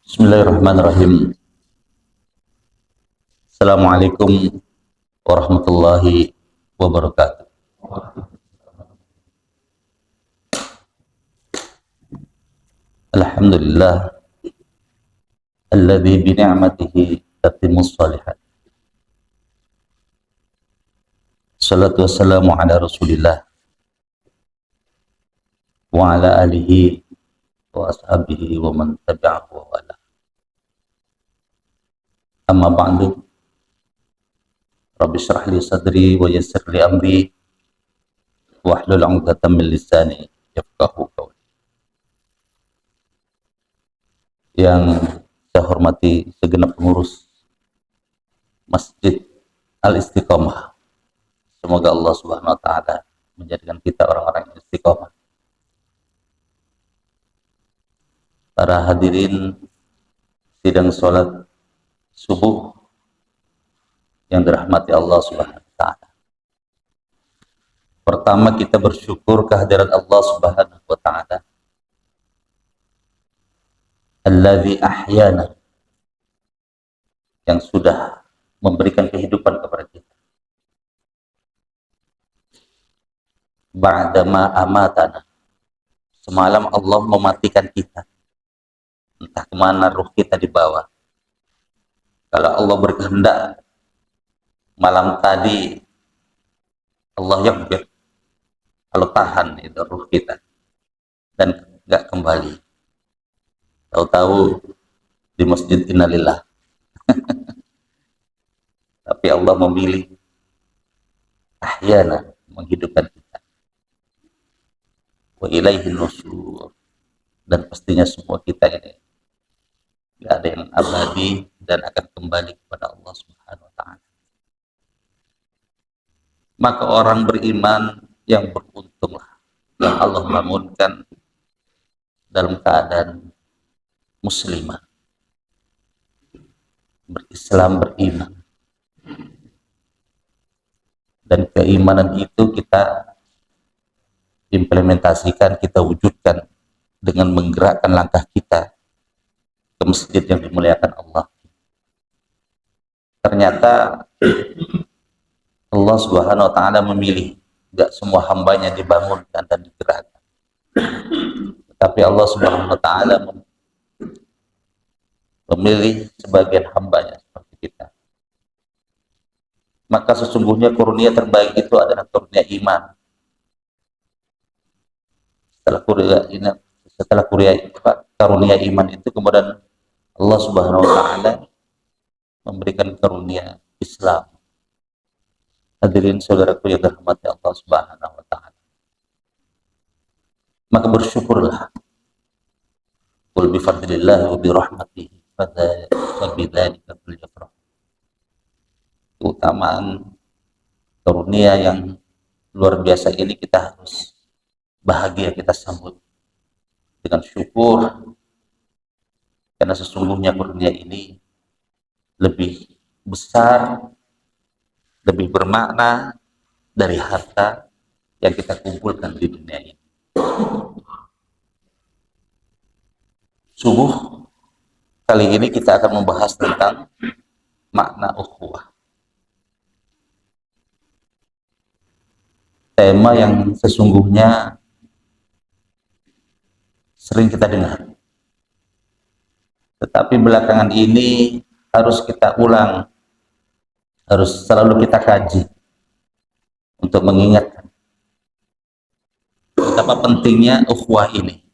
Bismillahirrahmanirrahim. Assalamualaikum warahmatullahi wabarakatuh. Alhamdulillah alladzi bi ni'matihi tatimmus shalihat. Salatu wassalamu ala Rasulillah wa ala alihi wa ashabihi wa man tabi'ahu wa wala. Amma ba'du. Rabbi shrah li sadri wa yassir li amri wahlul 'uqdatam min lisani yafqahu qawli. Yang saya hormati segenap pengurus Masjid Al-Istiqomah. Semoga Allah Subhanahu wa taala menjadikan kita orang-orang yang istiqomah. Para hadirin sidang sholat subuh yang dirahmati Allah Subhanahu wa taala. Pertama, kita bersyukur kehadiran Allah Subhanahu wa taala. Allazi ahyana, yang sudah memberikan kehidupan kepada kita. Ba'dama amatana, semalam Allah mematikan kita. Entah kemana ruh kita dibawa. Kalau Allah berkehendak, malam tadi Allah yakbir, kalau tahan itu ruh kita dan nggak kembali. Tahu-tahu di masjid innalillah. Tapi Allah memilih ahyana, menghidupkan kita. Wa ilaihin nusyur, dan pastinya semua kita ini tidak ada yang abadi dan akan kembali kepada Allah Subhanahu wa taala. Maka orang beriman yang beruntunglah, yang Allah bangunkan dalam keadaan muslimah, berislam, beriman. Dan keimanan itu kita implementasikan, kita wujudkan dengan menggerakkan langkah kita ke masjid yang dimuliakan Allah. Ternyata Allah Subhanahu wa taala memilih, enggak semua hambanya dibangunkan dan digerakkan. Tetapi Allah Subhanahu wa taala memilih sebagian hambanya seperti kita. Maka sesungguhnya karunia terbaik itu adalah karunia iman. Setelah karunia iman itu, kemudian Allah Subhanahu wa taala memberikan karunia Islam. Hadirin saudaraku yang dirahmati Allah Subhanahu wa taala. Maka bersyukurlah. Qul bi fadlillah wa bi rahmatihi fa bidzalika falyafrahu. Keutamaan karunia yang luar biasa ini kita harus bahagia, kita sambut dengan syukur, karena sesungguhnya karunia ini lebih besar, lebih bermakna dari harta yang kita kumpulkan di dunia ini. Subuh kali ini kita akan membahas tentang makna ukhuwah. Tema yang sesungguhnya sering kita dengar, tetapi belakangan ini harus kita ulang, harus selalu kita kaji untuk mengingatkan betapa pentingnya ukhuwah ini.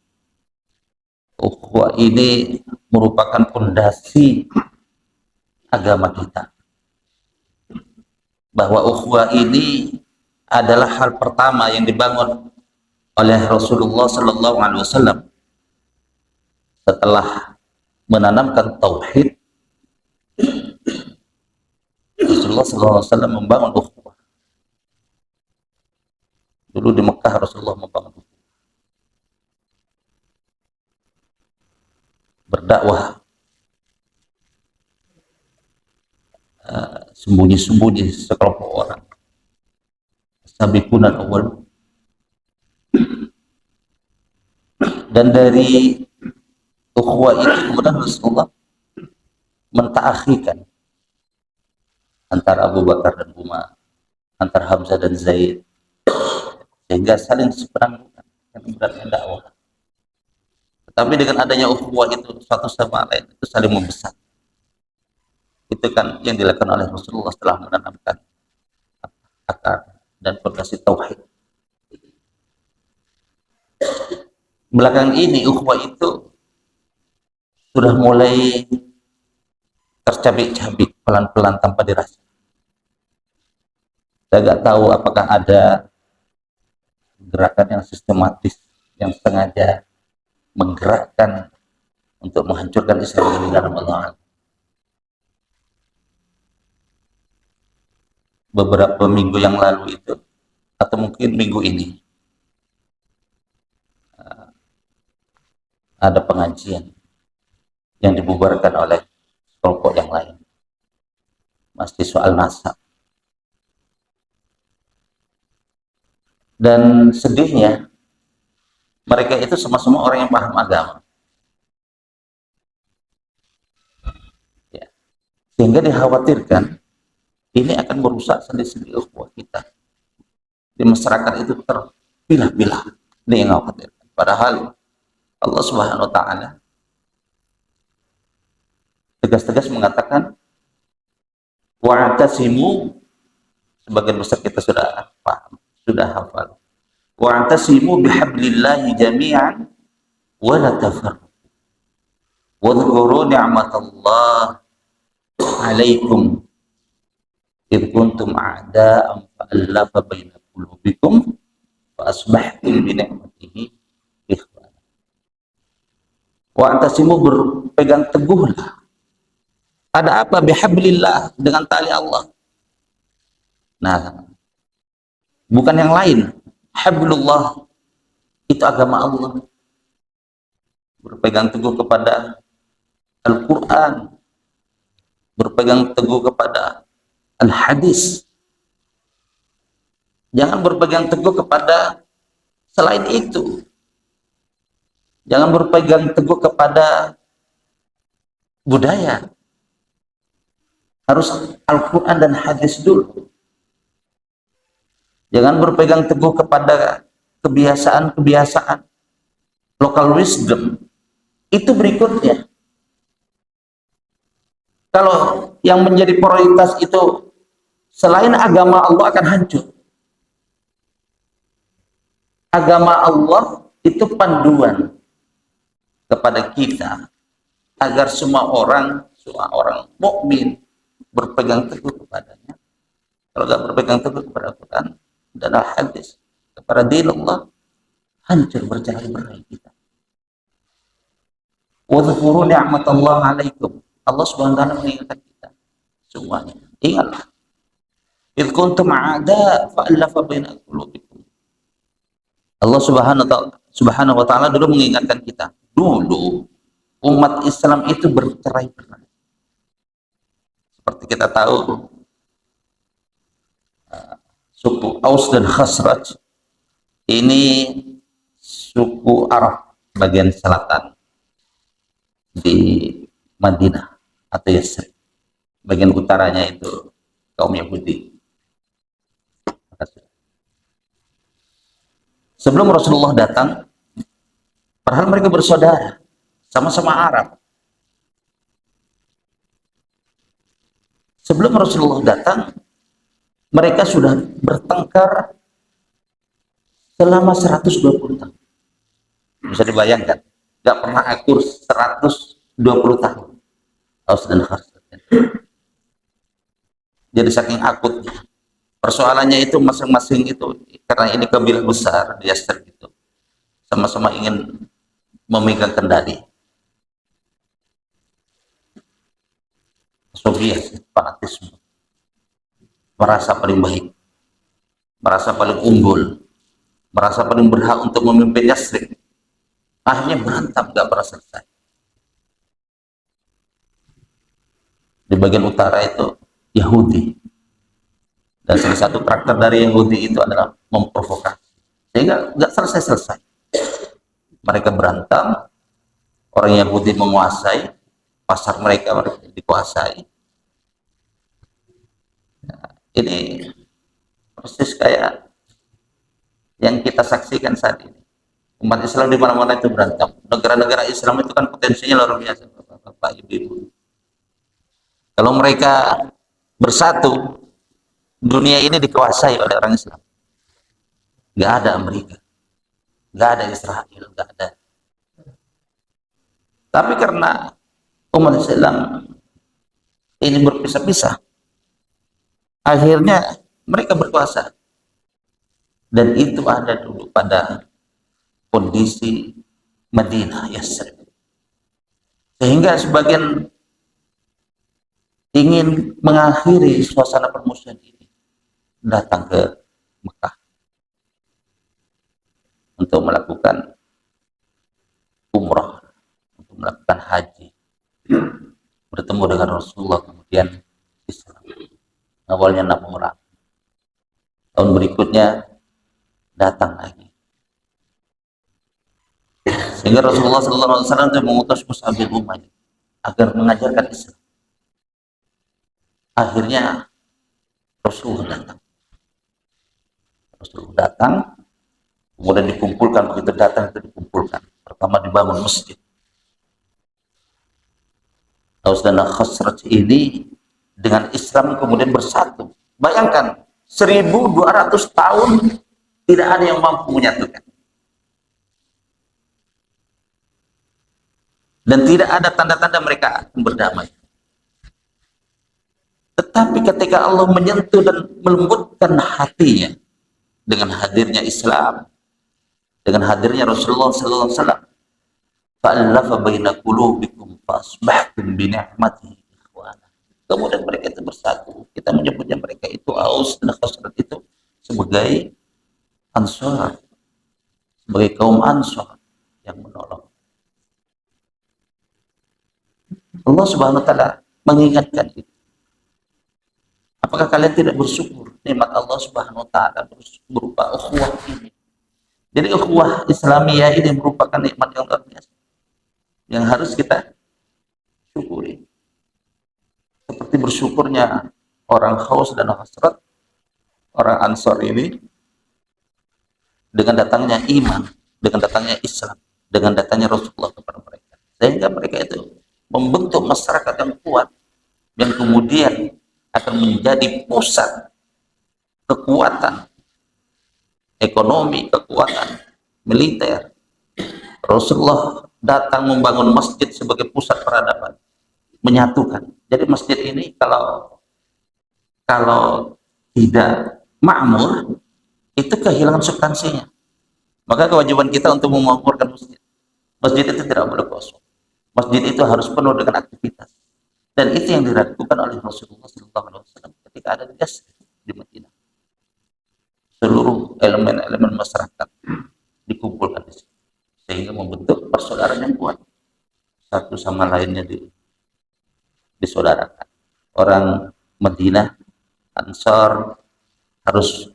Ukhuwah ini merupakan fondasi agama kita, bahwa ukhuwah ini adalah hal pertama yang dibangun oleh Rasulullah Sallallahu Alaihi Wasallam setelah menanamkan tauhid. Rasulullah Sallallahu Alaihi Wasallam membangun ukhuwah. Dulu di Mekah Rasulullah membangun ukhuwah, berdakwah sembunyi-sembunyi sekelompok orang. Sabiqun al-awwal. Dan dari ukhuwah itu kemudian Rasulullah mentaakhikan antara Abu Bakar dan Umar, antara Hamzah dan Zaid, sehingga saling seberangkan yang beratnya dakwah. Tetapi dengan adanya ukhuwah itu satu sama lain itu saling membesar. Itu kan yang dilakukan oleh Rasulullah setelah menanamkan akar dan fondasi tauhid. Belakangan ini ukhuwah itu sudah mulai tercabik-cabik pelan-pelan tanpa dirasa. Saya nggak tahu apakah ada gerakan yang sistematis yang sengaja menggerakkan untuk menghancurkan Islam ini dalam Allah. Beberapa minggu yang lalu itu, atau mungkin minggu ini, ada pengajian yang dibubarkan oleh kelompok yang lain, masih soal nasab. Dan sedihnya, mereka itu sama-sama orang yang paham agama. Ya. Sehingga dikhawatirkan ini akan merusak sendi-sendi ukhuwah kita. Di masyarakat itu terpilah-pilah. Ini yang khawatirkan. Padahal Allah Subhanahu wa taala tegas-tegas mengatakan wa'tasimu, sebagian besar kita sudah paham, sudah hafal. Wa'tasimu bihablillahi jami'an wa la tafarraqu. Wadhkuru ni'matallah 'alaikum idh kuntum a'da'an fa'alafa baina qulubikum fa asbahtum bi ni'matihi ikhwana. Wa'tasimu, berpegang teguhlah. Ada apa? Bihablillah, dengan tali Allah. Nah, bukan yang lain. Hablullah itu agama Allah. Berpegang teguh kepada Al-Quran, berpegang teguh kepada Al-Hadis. Jangan berpegang teguh kepada selain itu. Jangan berpegang teguh kepada budaya. Harus Al-Quran dan Hadis dulu. Jangan berpegang teguh kepada kebiasaan-kebiasaan, local wisdom. Itu berikutnya. Kalau yang menjadi prioritas itu selain agama Allah akan hancur. Agama Allah itu panduan kepada kita agar semua orang mukmin berpegang teguh kepadanya. Kalau tidak berpegang teguh kepada Al-Quran dan Al-Hadis, kepada din Allah, hancur bercerai-berai kita. Wadhkuru ni'matallah 'alaikum. Allah Subhanahu wa taala mengingatkan kita semuanya. Ingatlah. Idh kuntum a'da fa'alafa baina qulubikum. Allah Subhanahu wa taala dulu mengingatkan kita. Dulu umat Islam itu bercerai-berai. Seperti kita tahu, suku Aus dan Khazraj ini suku Arab bagian selatan di Madinah atau Yasrib. Bagian utaranya itu kaum Yahudi. Sebelum Rasulullah datang, padahal mereka bersaudara, sama-sama Arab. Sebelum Rasulullah datang, mereka sudah bertengkar selama 120 tahun. Bisa dibayangkan, gak pernah akur 120 tahun. Aus dan Khazraj. Jadi saking akutnya. Persoalannya itu masing-masing itu, karena ini kabilah besar di Yasrib itu, sama-sama ingin memegang kendali. Soviet, fanatisme, merasa paling baik, merasa paling unggul, merasa paling berhak untuk memimpin Yasrib. Akhirnya berantem, gak pernah selesai. Di bagian utara itu Yahudi, dan salah satu karakter dari Yahudi itu adalah memprovokasi, sehingga nggak selesai-selesai. Mereka berantem, orang Yahudi menguasai pasar mereka, mereka dikuasai. Ini persis kayak yang kita saksikan saat ini. Umat Islam di mana-mana itu berantem. Negara-negara Islam itu kan potensinya luar biasa, Bapak Ibu. Kalau mereka bersatu, dunia ini dikuasai oleh orang Islam. Nggak ada Amerika, nggak ada Israel, nggak ada. Tapi karena umat Islam ini berpisah-pisah, akhirnya mereka berkuasa. Dan itu ada dulu pada kondisi Madinah, Yasrib. Sehingga sebagian ingin mengakhiri suasana permusuhan ini, datang ke Mekah untuk melakukan umrah, untuk melakukan haji, bertemu dengan Rasulullah, kemudian Islam. Awalnya 6 orang, tahun berikutnya datang lagi, sehingga Rasulullah SAW mengutus Mus'ab bin Umair agar mengajarkan Islam. Akhirnya Rasulullah datang, kemudian dikumpulkan. Begitu datang itu dikumpulkan. Pertama dibangun masjid. Aus dan Khazraj ini dengan Islam kemudian bersatu. Bayangkan 1200 tahun tidak ada yang mampu menyatukan. Dan tidak ada tanda-tanda mereka akan berdamai. Tetapi ketika Allah menyentuh dan melembutkan hatinya dengan hadirnya Islam, dengan hadirnya Rasulullah SAW, fa'allafa baina qulubikum fa'asbahtum bi ni'matihi ikhwana. Kemudian mereka itu bersatu. Kita menyebutnya mereka itu Aus dan Khazraj itu sebagai Ansar, sebagai kaum Ansar yang menolong. Allah Subhanahu wa taala mengingatkan itu. Apakah kalian tidak bersyukur nikmat Allah Subhanahu wa taala berupa ukhuwah ini? Jadi ukhuwah Islamiyah ini merupakan nikmat yang luar biasa yang harus kita syukuri. Seperti bersyukurnya orang Khaus dan Khazraj, orang Ansar ini, dengan datangnya iman, dengan datangnya Islam, dengan datangnya Rasulullah kepada mereka, sehingga mereka itu membentuk masyarakat yang kuat, yang kemudian akan menjadi pusat kekuatan ekonomi, kekuatan militer. Rasulullah datang membangun masjid sebagai pusat peradaban, menyatukan. Jadi masjid ini kalau tidak makmur, itu kehilangan substansinya. Maka kewajiban kita untuk memakmurkan masjid. Masjid itu tidak boleh kosong. Masjid itu harus penuh dengan aktivitas. Dan itu yang dilakukan oleh Rasulullah SAW ketika ada di Yasrib, di Madinah. Seluruh elemen-elemen masyarakat dikumpulkan di sini, sehingga membentuk persaudaraan yang kuat. Satu sama lainnya disaudarakan. Orang Madinah, Ansar, harus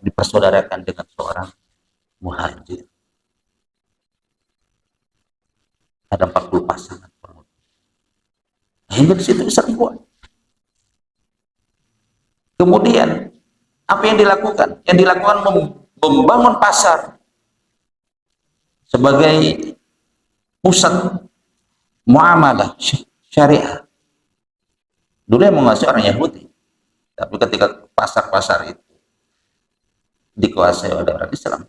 dipersaudarakan dengan seorang muhajir. Ada 40 pasangan. Hingga di situ bisa kuat. Kemudian apa yang dilakukan? Yang dilakukan membangun pasar sebagai pusat muamalah syariah. Dulu yang menguasai orang Yahudi, tapi ketika pasar-pasar itu dikuasai oleh orang Islam,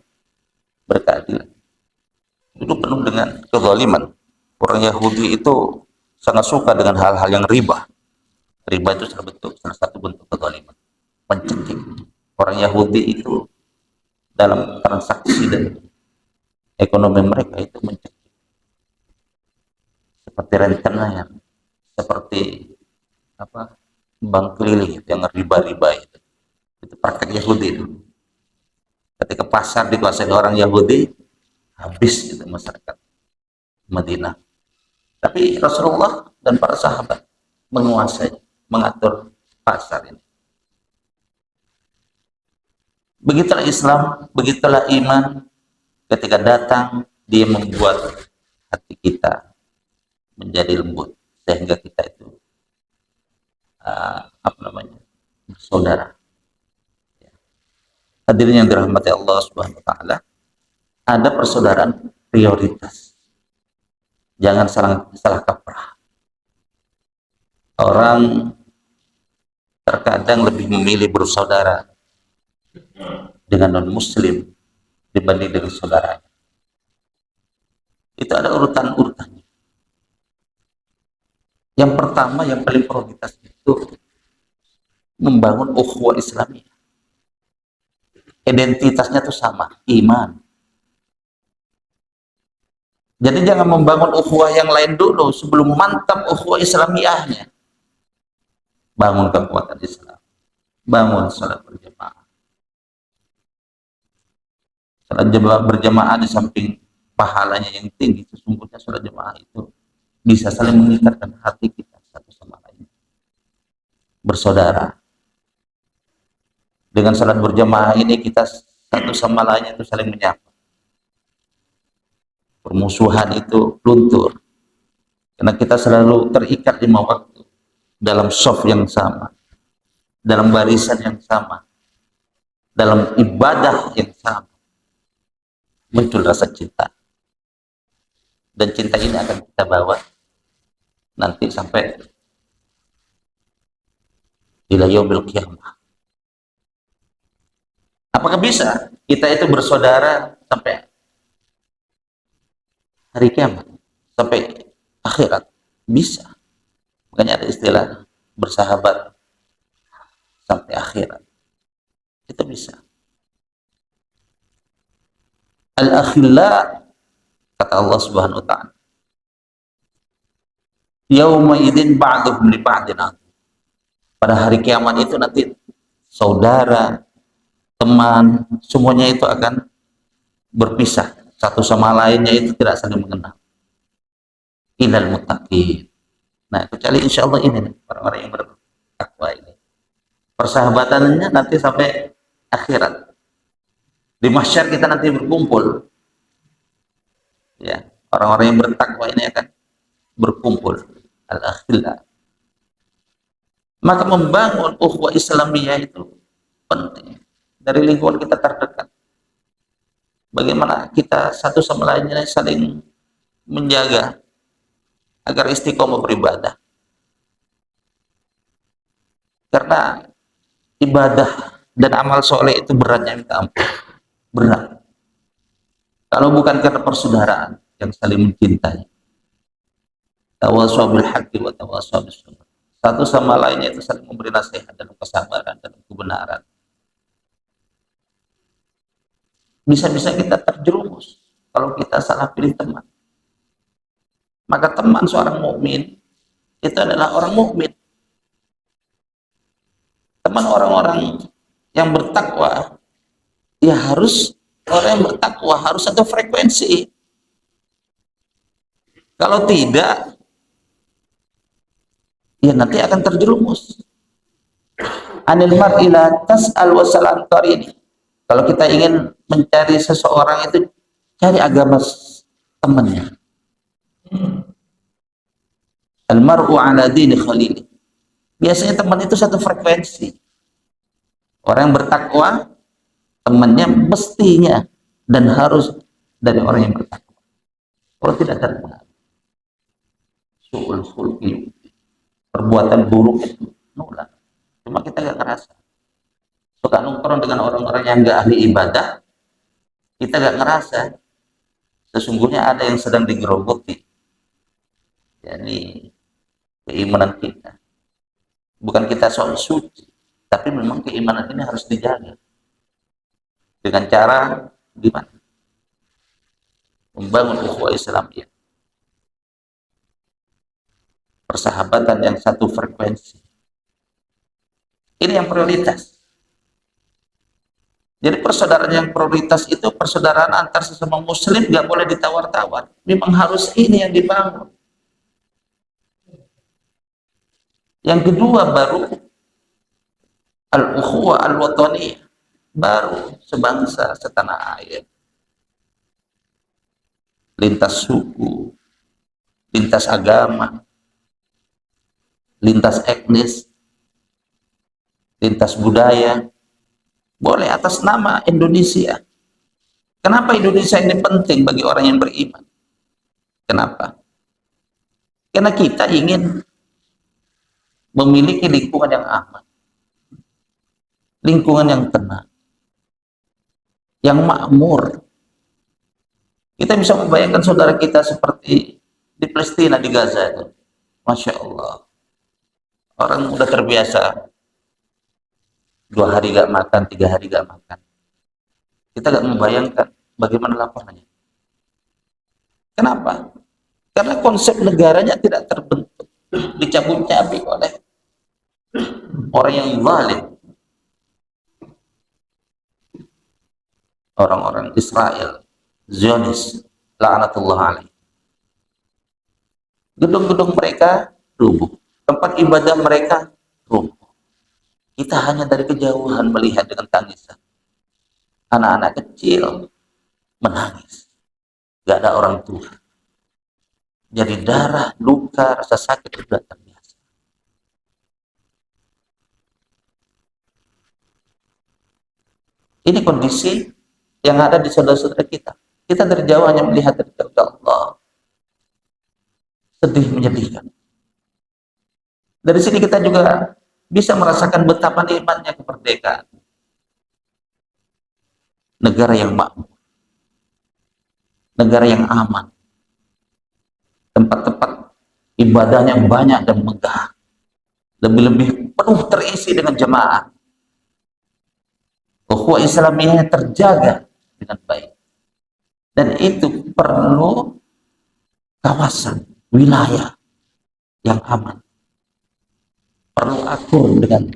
berkeadilan. Dulu penuh dengan kezaliman. Orang Yahudi itu sangat suka dengan hal-hal yang riba. Riba itu salah satu bentuk kezaliman, mencekik. Orang Yahudi itu dalam transaksi dan ekonomi mereka itu mencekik, seperti rentenir, seperti bank keliling yang riba-riba itu praktek Yahudi itu. Ketika pasar dikuasai orang Yahudi, habis itu masyarakat Madinah. Tapi Rasulullah dan para sahabat menguasai, mengatur pasar ini. Begitulah Islam, begitulah iman. Ketika datang, dia membuat hati kita menjadi lembut sehingga kita itu bersaudara. Hadirin yang dirahmati Allah Subhanahu wa taala, ada persaudaraan prioritas. Jangan salah kaprah. Orang terkadang lebih memilih bersaudara dengan non-muslim dibanding dengan saudaranya. Itu ada urutan-urutannya. Yang pertama, yang paling prioritas itu membangun ukhuwah Islamiyah. Identitasnya itu sama, iman. Jadi jangan membangun ukhuwah yang lain dulu sebelum mantap ukhuwah Islamiyahnya. Bangun kekuatan Islam, bangun salat berjamaah. Salat berjamaah di samping pahalanya yang tinggi, sesungguhnya salat jamaah itu bisa saling mengikatkan hati kita satu sama lain, bersaudara. Dengan salat berjamaah ini kita satu sama lainnya itu saling menyapa. Permusuhan itu luntur karena kita selalu terikat 5 waktu dalam shaf yang sama, dalam barisan yang sama, dalam ibadah yang sama. Muncul rasa cinta, dan cinta ini akan kita bawa nanti sampai ila yaumil qiyamah. Apakah bisa kita itu bersaudara sampai hari kiamat, sampai akhirat? Bisa. Makanya ada istilah bersahabat sampai akhirat. Itu bisa. Al-akhilla, kata Allah Subhanahu wa taala, yauma idzin ba'duhum li ba'din. Pada hari kiamat itu nanti saudara, teman, semuanya itu akan berpisah, satu sama lainnya itu tidak saling mengenal. Illal muttaqin. Nah, kecuali insya Allah ini nih, orang-orang yang bertakwa ini. Persahabatannya nanti sampai akhirat. Di mahsyar kita nanti berkumpul. Ya, orang-orang yang bertakwa ini akan berkumpul. Al-akhillah. Maka membangun ukhuwah Islamiyah itu penting dari lingkungan kita terdekat. Bagaimana kita satu sama lainnya saling menjaga agar istiqomah beribadah. Karena ibadah dan amal soleh itu beratnya minta ampun. Berat. Kalau bukan karena persaudaraan yang saling mencintai. Tawassaw bil haqqi wa tawassaw bis sabr. Satu sama lainnya itu saling memberi nasihat dalam kesabaran dan kebenaran. Bisa-bisa kita terjerumus kalau kita salah pilih teman. Maka teman seorang mukmin itu adalah orang mukmin. Teman orang-orang yang bertakwa, ya harus orang yang bertakwa harus satu frekuensi. Kalau tidak, ya nanti akan terjerumus. Anil mar'i la tas'al wa salam qarini. Kalau kita ingin mencari seseorang itu cari agama temannya. Al mar'u ala dini khalili. Biasanya teman itu satu frekuensi. Orang yang bertakwa, temannya mestinya dan harus dari orang yang bertakwa. Kalau tidak terpengaruh, su'ul khulqi, perbuatan buruk itu nolak. Cuma kita gak kerasa. Suka nongkrong dengan orang-orang yang gak ahli ibadah, kita gak ngerasa. Sesungguhnya ada yang sedang digerogoti. Jadi keimanan kita. Bukan kita soal suci, tapi memang keimanan ini harus dijaga. Dengan cara gimana? Membangun ukhuwah Islamiyah. Persahabatan yang satu frekuensi. Ini yang prioritas. Jadi persaudaraan yang prioritas itu persaudaraan antar sesama muslim, nggak boleh ditawar-tawar. Memang harus ini yang dibangun. Yang kedua baru al-ukhuwah al-wataniyah, baru sebangsa setanah air, lintas suku, lintas agama, lintas etnis, lintas budaya, boleh atas nama Indonesia. Kenapa Indonesia ini penting bagi orang yang beriman? Kenapa? Karena kita ingin memiliki lingkungan yang aman, lingkungan yang tenang, yang makmur. Kita bisa membayangkan saudara kita seperti di Palestina, di Gaza itu. Masya Allah. Orang udah terbiasa 2 hari gak makan, 3 hari gak makan. Kita gak membayangkan bagaimana laparnya. Kenapa? Karena konsep negaranya tidak terbentuk, dicabut-cabik oleh orang yang zalim, orang-orang Israel, Zionis, laknatullah alaih. Gedung-gedung mereka rubuh, tempat ibadah mereka rubuh. Kita hanya dari kejauhan melihat dengan tangisan. Anak-anak kecil menangis, gak ada orang tua. Jadi darah, luka, rasa sakit sudah terbiasa. Ini kondisi yang ada di saudara-saudara kita. Kita dari jauh hanya melihat dari jauh, ya Allah, sedih, menyedihkan. Dari sini kita juga bisa merasakan betapa nikmatnya kemerdekaan. Negara yang makmur, negara yang aman, tempat-tempat ibadahnya banyak dan megah, lebih-lebih penuh terisi dengan jemaah. Ukhuwah Islamiyah terjaga dengan baik. Dan itu perlu kawasan, wilayah yang aman. Perlu akur dengan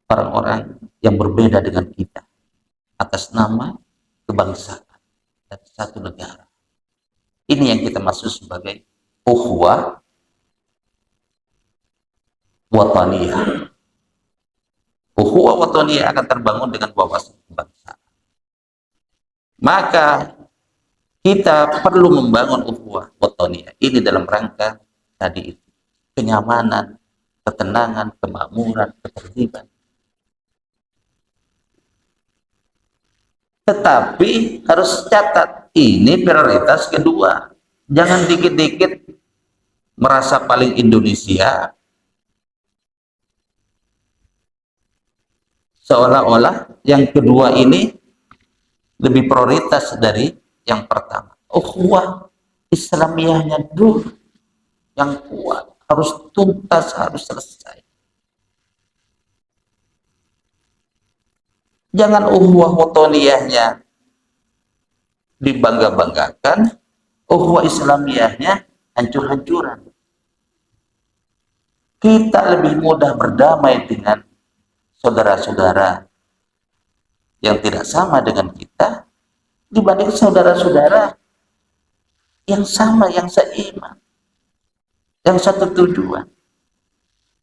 orang-orang yang berbeda dengan kita atas nama kebangsaan dan satu negara. Ini yang kita maksud sebagai ukhuwah wataniyah. Ukhuwah wataniyah akan terbangun dengan wawasan kebangsaan. Maka kita perlu membangun ukhuwah wataniyah ini dalam rangka tadi itu, kenyamanan, ketenangan, kemakmuran, ketertiban. Tetapi harus catat, ini prioritas kedua. Jangan dikit-dikit merasa paling Indonesia, seolah-olah yang kedua ini lebih prioritas dari yang pertama. Ukhuwah Islamiyahnya dulu yang kuat, harus tuntas, harus selesai. Jangan ukhuwah wataniyahnya dibangga-banggakan, ukhuwah Islamiyahnya hancur-hancuran. Kita lebih mudah berdamai dengan saudara-saudara yang tidak sama dengan kita dibanding saudara-saudara yang sama, yang seiman, yang satu tujuan.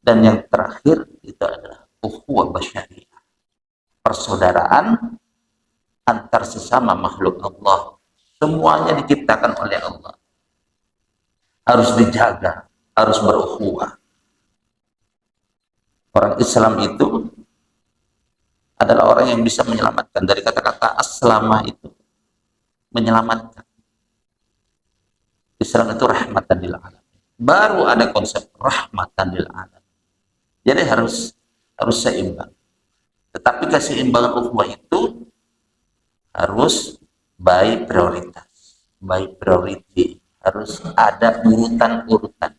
Dan yang terakhir itu adalah ukhuwah basyariah, persaudaraan antar sesama makhluk Allah. Semuanya diciptakan oleh Allah, harus dijaga, harus berukhuwah. Orang Islam itu adalah orang yang bisa menyelamatkan. Dari kata-kata aslama itu menyelamatkan. Islam itu rahmatan lil alamin. Baru ada konsep rahmatan lil alamin. Jadi harus seimbang. Tetapi keseimbangan ukhuwah itu harus by prioritas, by priority. Harus ada urutan-urutan.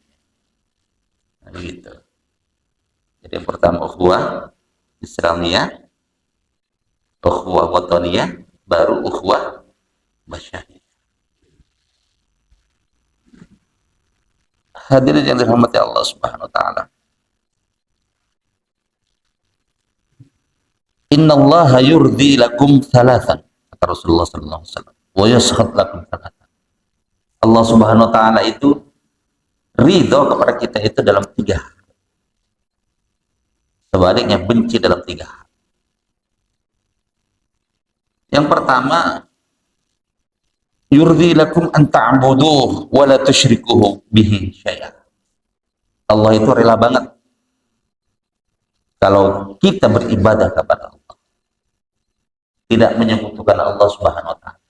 Nah, gitu. Jadi yang pertama ukhuwah Islamiyah, ukhuwah wataniyah, baru ukhuwah basyariah. Hadirin yang dirahmati Allah Subhanahu wa taala. Innallaha yurdi lakum thalathan, kata Rasulullah sallallahu alaihi wasallam, wa yaskhut lakum thalathan. Allah Subhanahu wa taala itu ridho kepada kita itu dalam 3 hal. Sebaliknya benci dalam 3 hal. Yang pertama, yurdi lakum an ta'buduh wa la tusyrikuhu bihi syai'a. Allah itu rela banget kalau kita beribadah kepada Allah, tidak menyekutukan Allah Subhanahu wa taala.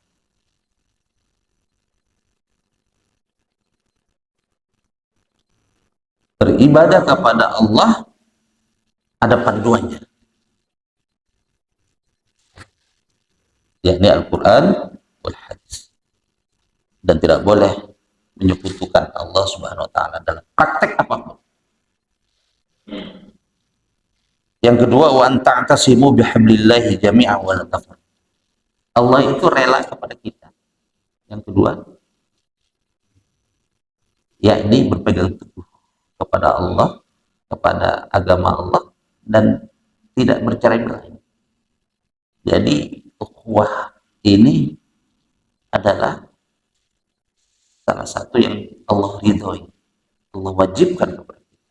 Beribadah kepada Allah ada panduannya, yakni Al-Qur'an wal hadis. Dan tidak boleh menyekutukan Allah Subhanahu wa taala dalam praktek apapun. Yang kedua, wa an ta'tasimu bihablillahi jami'an wa la tafarraqu. Allah itu rela kepada kita. Yang kedua, yakni berpegang teguh kepada Allah, kepada agama Allah, dan tidak bercerai-berai. Jadi ukhuwah ini adalah salah satu yang Allah ridhoi, Allah wajibkan kepada kita.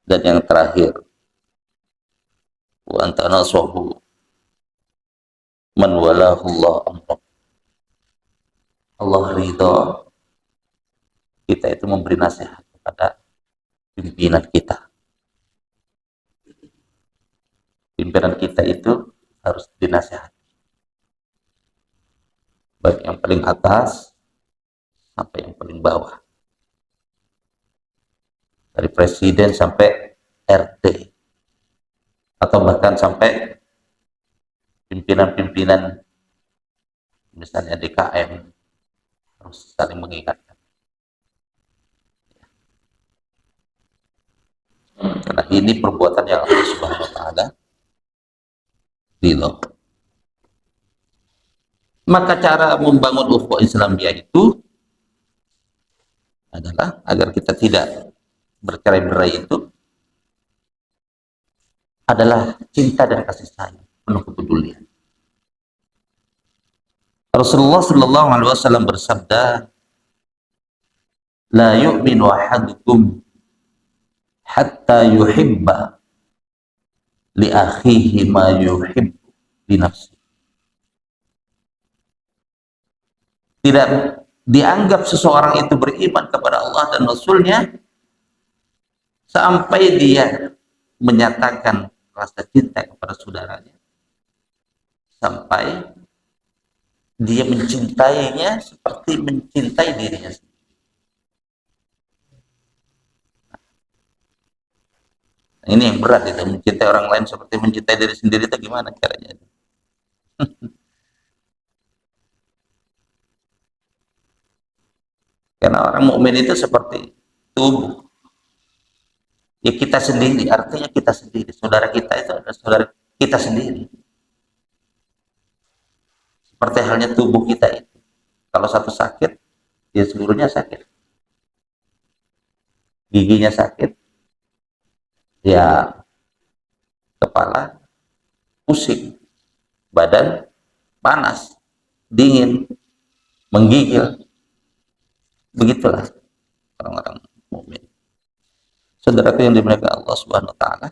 Dan yang terakhir, wa antanasahu man walahullah amrak. Allah ridho kita itu memberi nasihat kepada pimpinan kita. Pimpinan kita itu harus dinasihati, baik yang paling atas sampai yang paling bawah, dari presiden sampai RT, atau bahkan sampai pimpinan-pimpinan misalnya DKM, harus saling mengingatkan. Karena ini perbuatan yang Allah Subhanahu wa taala ridho. Maka cara membangun ukhuwah Islamiyah itu adalah agar kita tidak bercerai-berai itu adalah cinta dan kasih sayang, penuh kepedulian. Rasulullah Shallallahu Alaihi Wasallam bersabda, "La yu'minu ahadukum hatta yuhibba li akhihi ma yuhibbu li nafsi." Tidak dianggap seseorang itu beriman kepada Allah dan Rasulnya sampai dia menyatakan rasa cinta kepada saudaranya, sampai dia mencintainya seperti mencintai dirinya sendiri. Ini yang berat itu, mencintai orang lain seperti mencintai diri sendiri itu gimana caranya? Karena orang mukmin itu seperti tubuh. Ya kita sendiri, artinya kita sendiri. Saudara kita itu adalah saudara kita sendiri. Seperti halnya tubuh kita itu. Kalau satu sakit, ya seluruhnya sakit. Giginya sakit, ya kepala pusing, badan panas, dingin, menggigil. Begitulah orang-orang mukmin. Saudaraku yang dimuliakan Allah Subhanahu wa taala.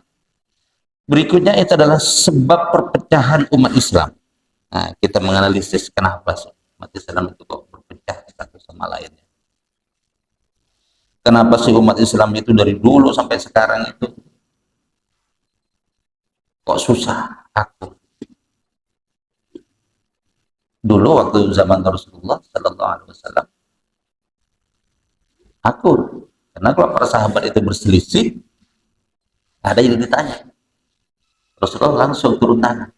Berikutnya itu adalah sebab perpecahan umat Islam. Nah, kita menganalisis kenapa umat Islam itu kok berpecah satu sama lainnya. Kenapa sih umat Islam itu dari dulu sampai sekarang itu kok susah akur? Dulu waktu zaman Rasulullah Sallallahu Alaihi Wasallam akur, karena kalau para sahabat itu berselisih, ada yang ditanya, Rasulullah langsung turun tangan.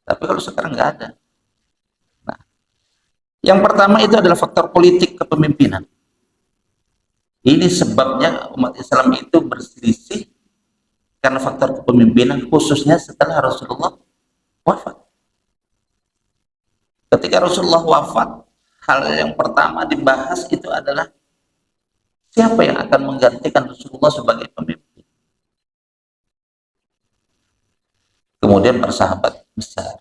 Tapi kalau sekarang nggak ada. Nah, yang pertama itu adalah faktor politik kepemimpinan. Ini sebabnya umat Islam itu berselisih karena faktor kepemimpinan, khususnya setelah Rasulullah wafat. Ketika Rasulullah wafat, hal yang pertama dibahas itu adalah siapa yang akan menggantikan Rasulullah sebagai pemimpin. Kemudian para sahabat besar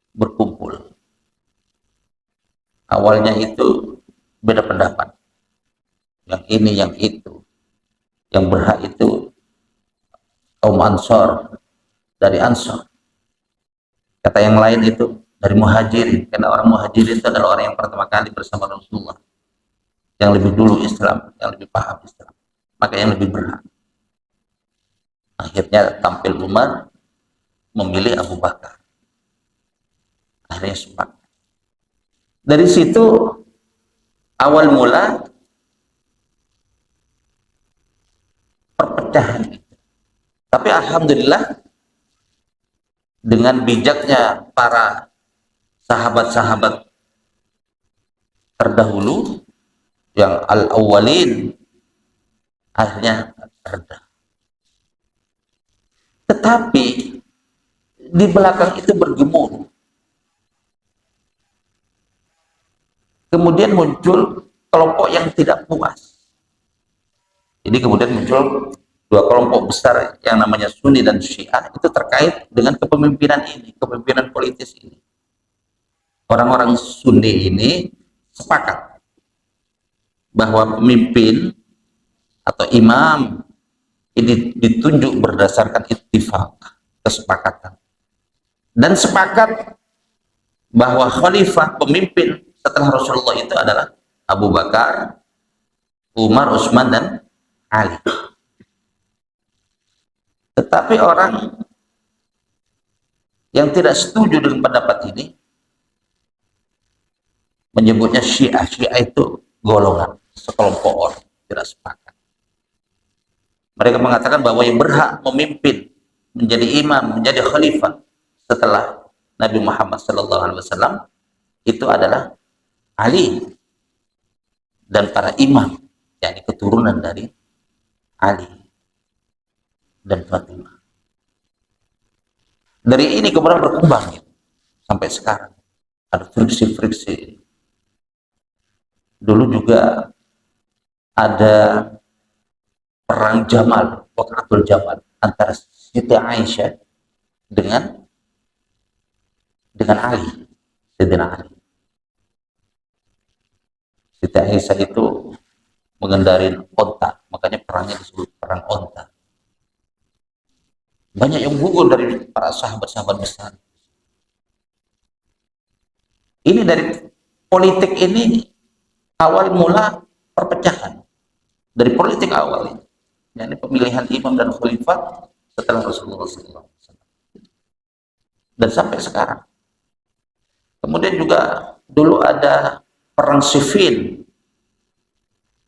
berkumpul. Awalnya itu beda pendapat. Yang ini, yang itu. Yang berhak itu kaum Ansor, dari Ansor. Kata yang lain itu dari muhajirin, karena orang muhajirin itu adalah orang yang pertama kali bersama Rasulullah, yang lebih dulu Islam, yang lebih paham Islam, maka yang lebih berhak. Akhirnya tampil Umar memilih Abu Bakar. Akhirnya sepakat. Dari situ awal mula perpecahan. Tapi alhamdulillah dengan bijaknya para sahabat-sahabat terdahulu yang al-awwalin, akhirnya reda. Tetapi di belakang itu bergemuruh. Kemudian muncul kelompok yang tidak puas. Jadi kemudian muncul dua kelompok besar yang namanya Sunni dan Syiah, itu terkait dengan kepemimpinan ini, kepemimpinan politis ini. Orang-orang Sunni ini sepakat bahwa pemimpin atau imam ini ditunjuk berdasarkan ittifaq, kesepakatan. Dan sepakat bahwa khalifah, pemimpin setelah Rasulullah itu adalah Abu Bakar, Umar, Utsman, dan Ali. Tetapi orang yang tidak setuju dengan pendapat ini menyebutnya Syiah. Syiah itu golongan, sekelompok orang tidak sepakat. Mereka mengatakan bahwa yang berhak memimpin, menjadi imam, menjadi khalifah setelah Nabi Muhammad SAW itu adalah Ali dan para imam, yakni keturunan dari Ali dan Fatimah. Dari ini kemudian berkembang sampai sekarang ada friksi-friksi. Dulu juga ada perang Jamal, Waqatul Jamal antara Siti Aisyah dengan Ali, Sayyidina Ali. Siti Aisyah itu mengendarai onta, makanya perangnya disebut perang onta. Banyak yang gugur dari para sahabat-sahabat besar. Ini dari politik ini awal mula perpecahan. Dari politik awal ini, yakni pemilihan imam dan khalifah setelah Rasulullah SAW. Dan sampai sekarang. Kemudian juga dulu ada perang Siffin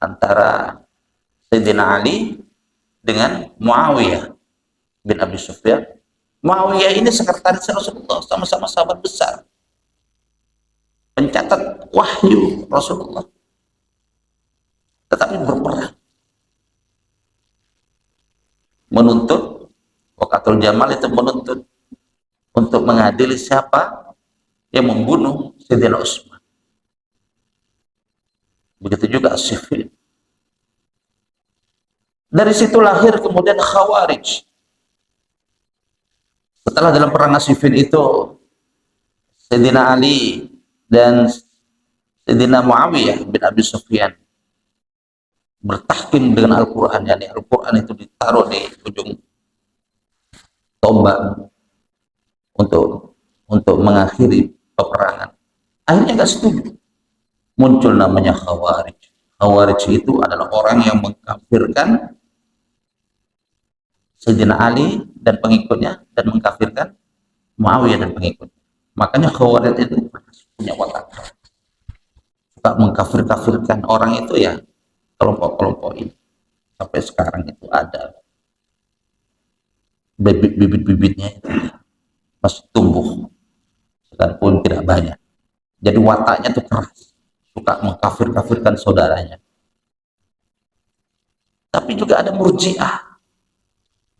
antara Sayyidina Ali dengan Muawiyah bin Abi Sufyan. Muawiyah ini sekretaris Rasulullah, sama-sama sahabat besar, pencatat wahyu Rasulullah, tetapi berperang menuntut, Waqatul Jamal itu menuntut untuk mengadili siapa yang membunuh Sayyidina Utsman. Begitu juga Siffin. Dari situ lahir kemudian Khawarij. Setelah dalam perang Siffin itu Sayyidina Ali dan Sayyidina Muawiyah bin Abi Sufyan bertahkim dengan Al-Quran, yakni Al-Quran itu ditaruh di ujung tombak untuk mengakhiri peperangan. Akhirnya nggak setuju. Muncul namanya Khawarij. Khawarij itu adalah orang yang mengkafirkan Sayyidina Ali dan pengikutnya dan mengkafirkan Muawiyah dan pengikutnya. Makanya Khawarij itu punya watak, suka mengkafir-kafirkan orang itu, ya kelompok-kelompok ini. Sampai sekarang itu ada bibit-bibitnya itu masih tumbuh, sekalipun tidak banyak. Jadi wataknya itu keras, suka mengkafir-kafirkan saudaranya. Tapi juga ada Murji'ah.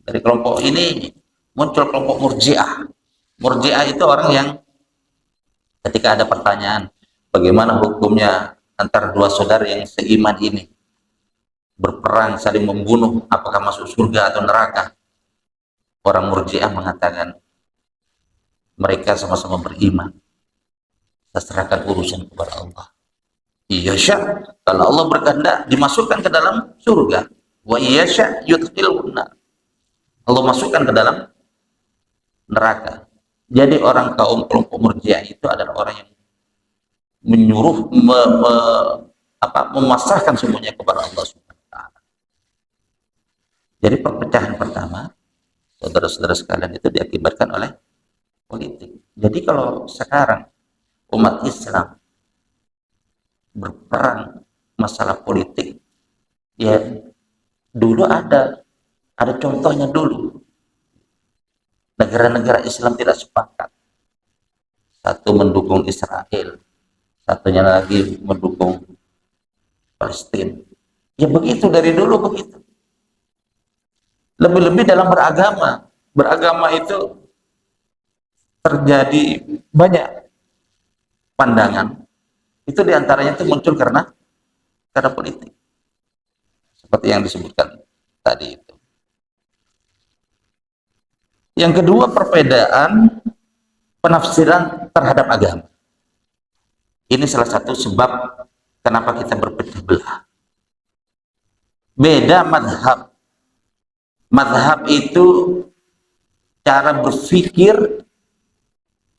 Dari kelompok ini muncul kelompok Murji'ah. Murji'ah itu orang yang ketika ada pertanyaan bagaimana hukumnya antara dua saudara yang seiman ini berperang saling membunuh, apakah masuk surga atau neraka, orang Murji'ah mengatakan mereka sama-sama beriman, kita serahkan urusan kepada Allah. Iya sya, kalau Allah berkehendak dimasukkan ke dalam surga, wa iya sya yudkhilun nar, Allah masukkan ke dalam neraka. Jadi orang kelompok Murji'ah itu adalah orang yang menyuruh memasrahkan semuanya kepada Allah Subhanahu wa taala. Jadi perpecahan pertama, saudara-saudara sekalian, itu diakibatkan oleh politik. Jadi kalau sekarang umat Islam berperang masalah politik, ya dulu ada contohnya dulu. Negara-negara Islam tidak sepakat. Satu mendukung Israel, satunya lagi mendukung Palestina. Ya begitu, dari dulu begitu. Lebih-lebih dalam beragama. Beragama itu terjadi banyak pandangan. Itu diantaranya itu muncul karena politik. Seperti yang disebutkan tadi itu. Yang kedua, perbedaan penafsiran terhadap agama. Ini salah satu sebab kenapa kita berpecah belah. Beda madhab. Madhab itu cara berpikir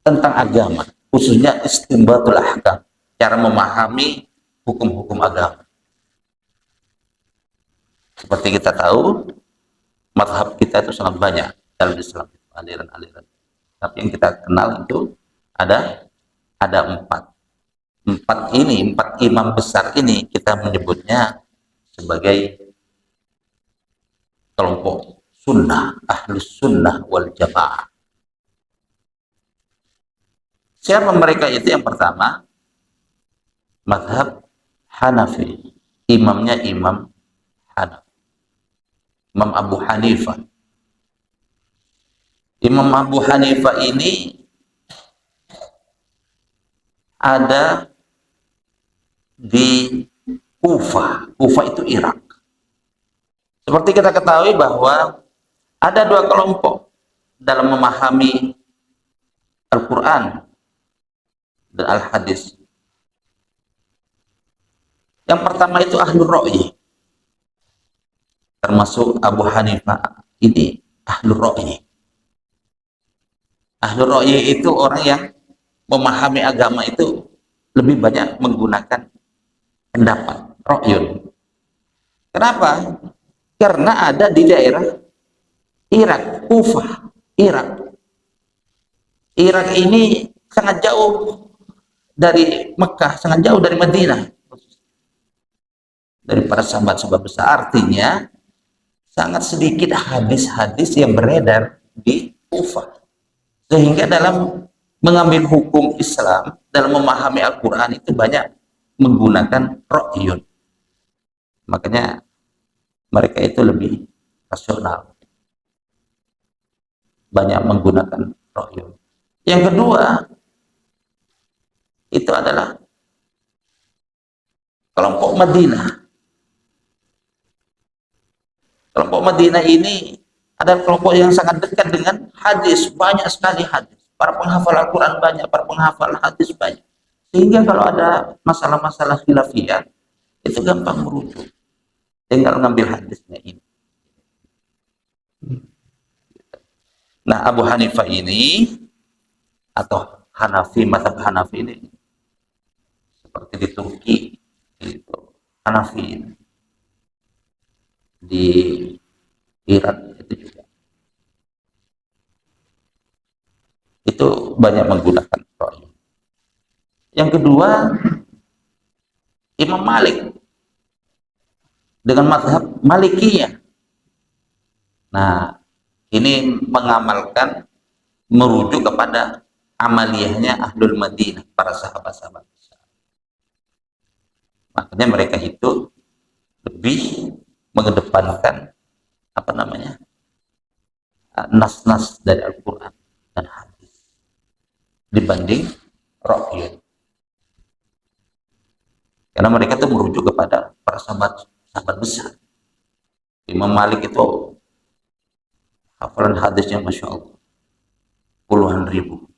tentang agama, khususnya istinbatul ahkam, cara memahami hukum-hukum agama. Seperti kita tahu, madhab kita itu sangat banyak dalam Islam, aliran-aliran. Tapi yang kita kenal itu ada empat. Empat imam besar ini kita menyebutnya sebagai kelompok sunnah, ahlus sunnah wal jamaah. Siapa mereka itu? Yang pertama, madhab Hanafi, imamnya Imam Hanafi, Imam Abu Hanifah. Imam Abu Hanifah ini ada di Kufah. Kufah itu Irak. Seperti kita ketahui bahwa ada dua kelompok dalam memahami Al-Quran dan Al-Hadis. Yang pertama itu Ahlul Ra'yi, termasuk Abu Hanifah ini Ahlul Ra'yi. Ahlul Ra'yi itu orang yang memahami agama itu lebih banyak menggunakan pendapat, ra'yun. Kenapa? Karena ada di daerah Irak, Kufah, Irak. Irak ini sangat jauh dari Mekah, sangat jauh dari Madinah, dari para sahabat-sahabat besar. Artinya sangat sedikit hadis-hadis yang beredar di Kufah, sehingga dalam mengambil hukum Islam, dalam memahami Al-Quran itu banyak menggunakan ra'yun. Makanya mereka itu lebih rasional, banyak menggunakan ra'yun. Yang kedua itu adalah kelompok Madinah. Kelompok Madinah ini adalah kelompok yang sangat dekat dengan hadis, banyak sekali hadis. Para penghafal Al-Quran banyak, para penghafal hadis banyak. Sehingga kalau ada masalah-masalah khilafiyah, itu gampang merujuk. Tinggal ngambil hadisnya ini. Nah, Abu Hanifah ini, atau Hanafi, mazhab Hanafi ini, seperti di Turki, itu Hanafi ini. Di Irak itu juga. Itu banyak menggunakan ra'yi. Yang kedua, Imam Malik dengan mazhab Malikiyah. Nah, ini mengamalkan, merujuk kepada amaliyahnya Ahlul Madinah, para sahabat-sahabat. Makanya mereka itu lebih mengedepankan nas-nas dari Al-Quran dan hadis dibanding ra'yun. Karena mereka itu merujuk kepada para sahabat besar. Imam Malik itu hafalan hadisnya Masya Allah puluhan ribu.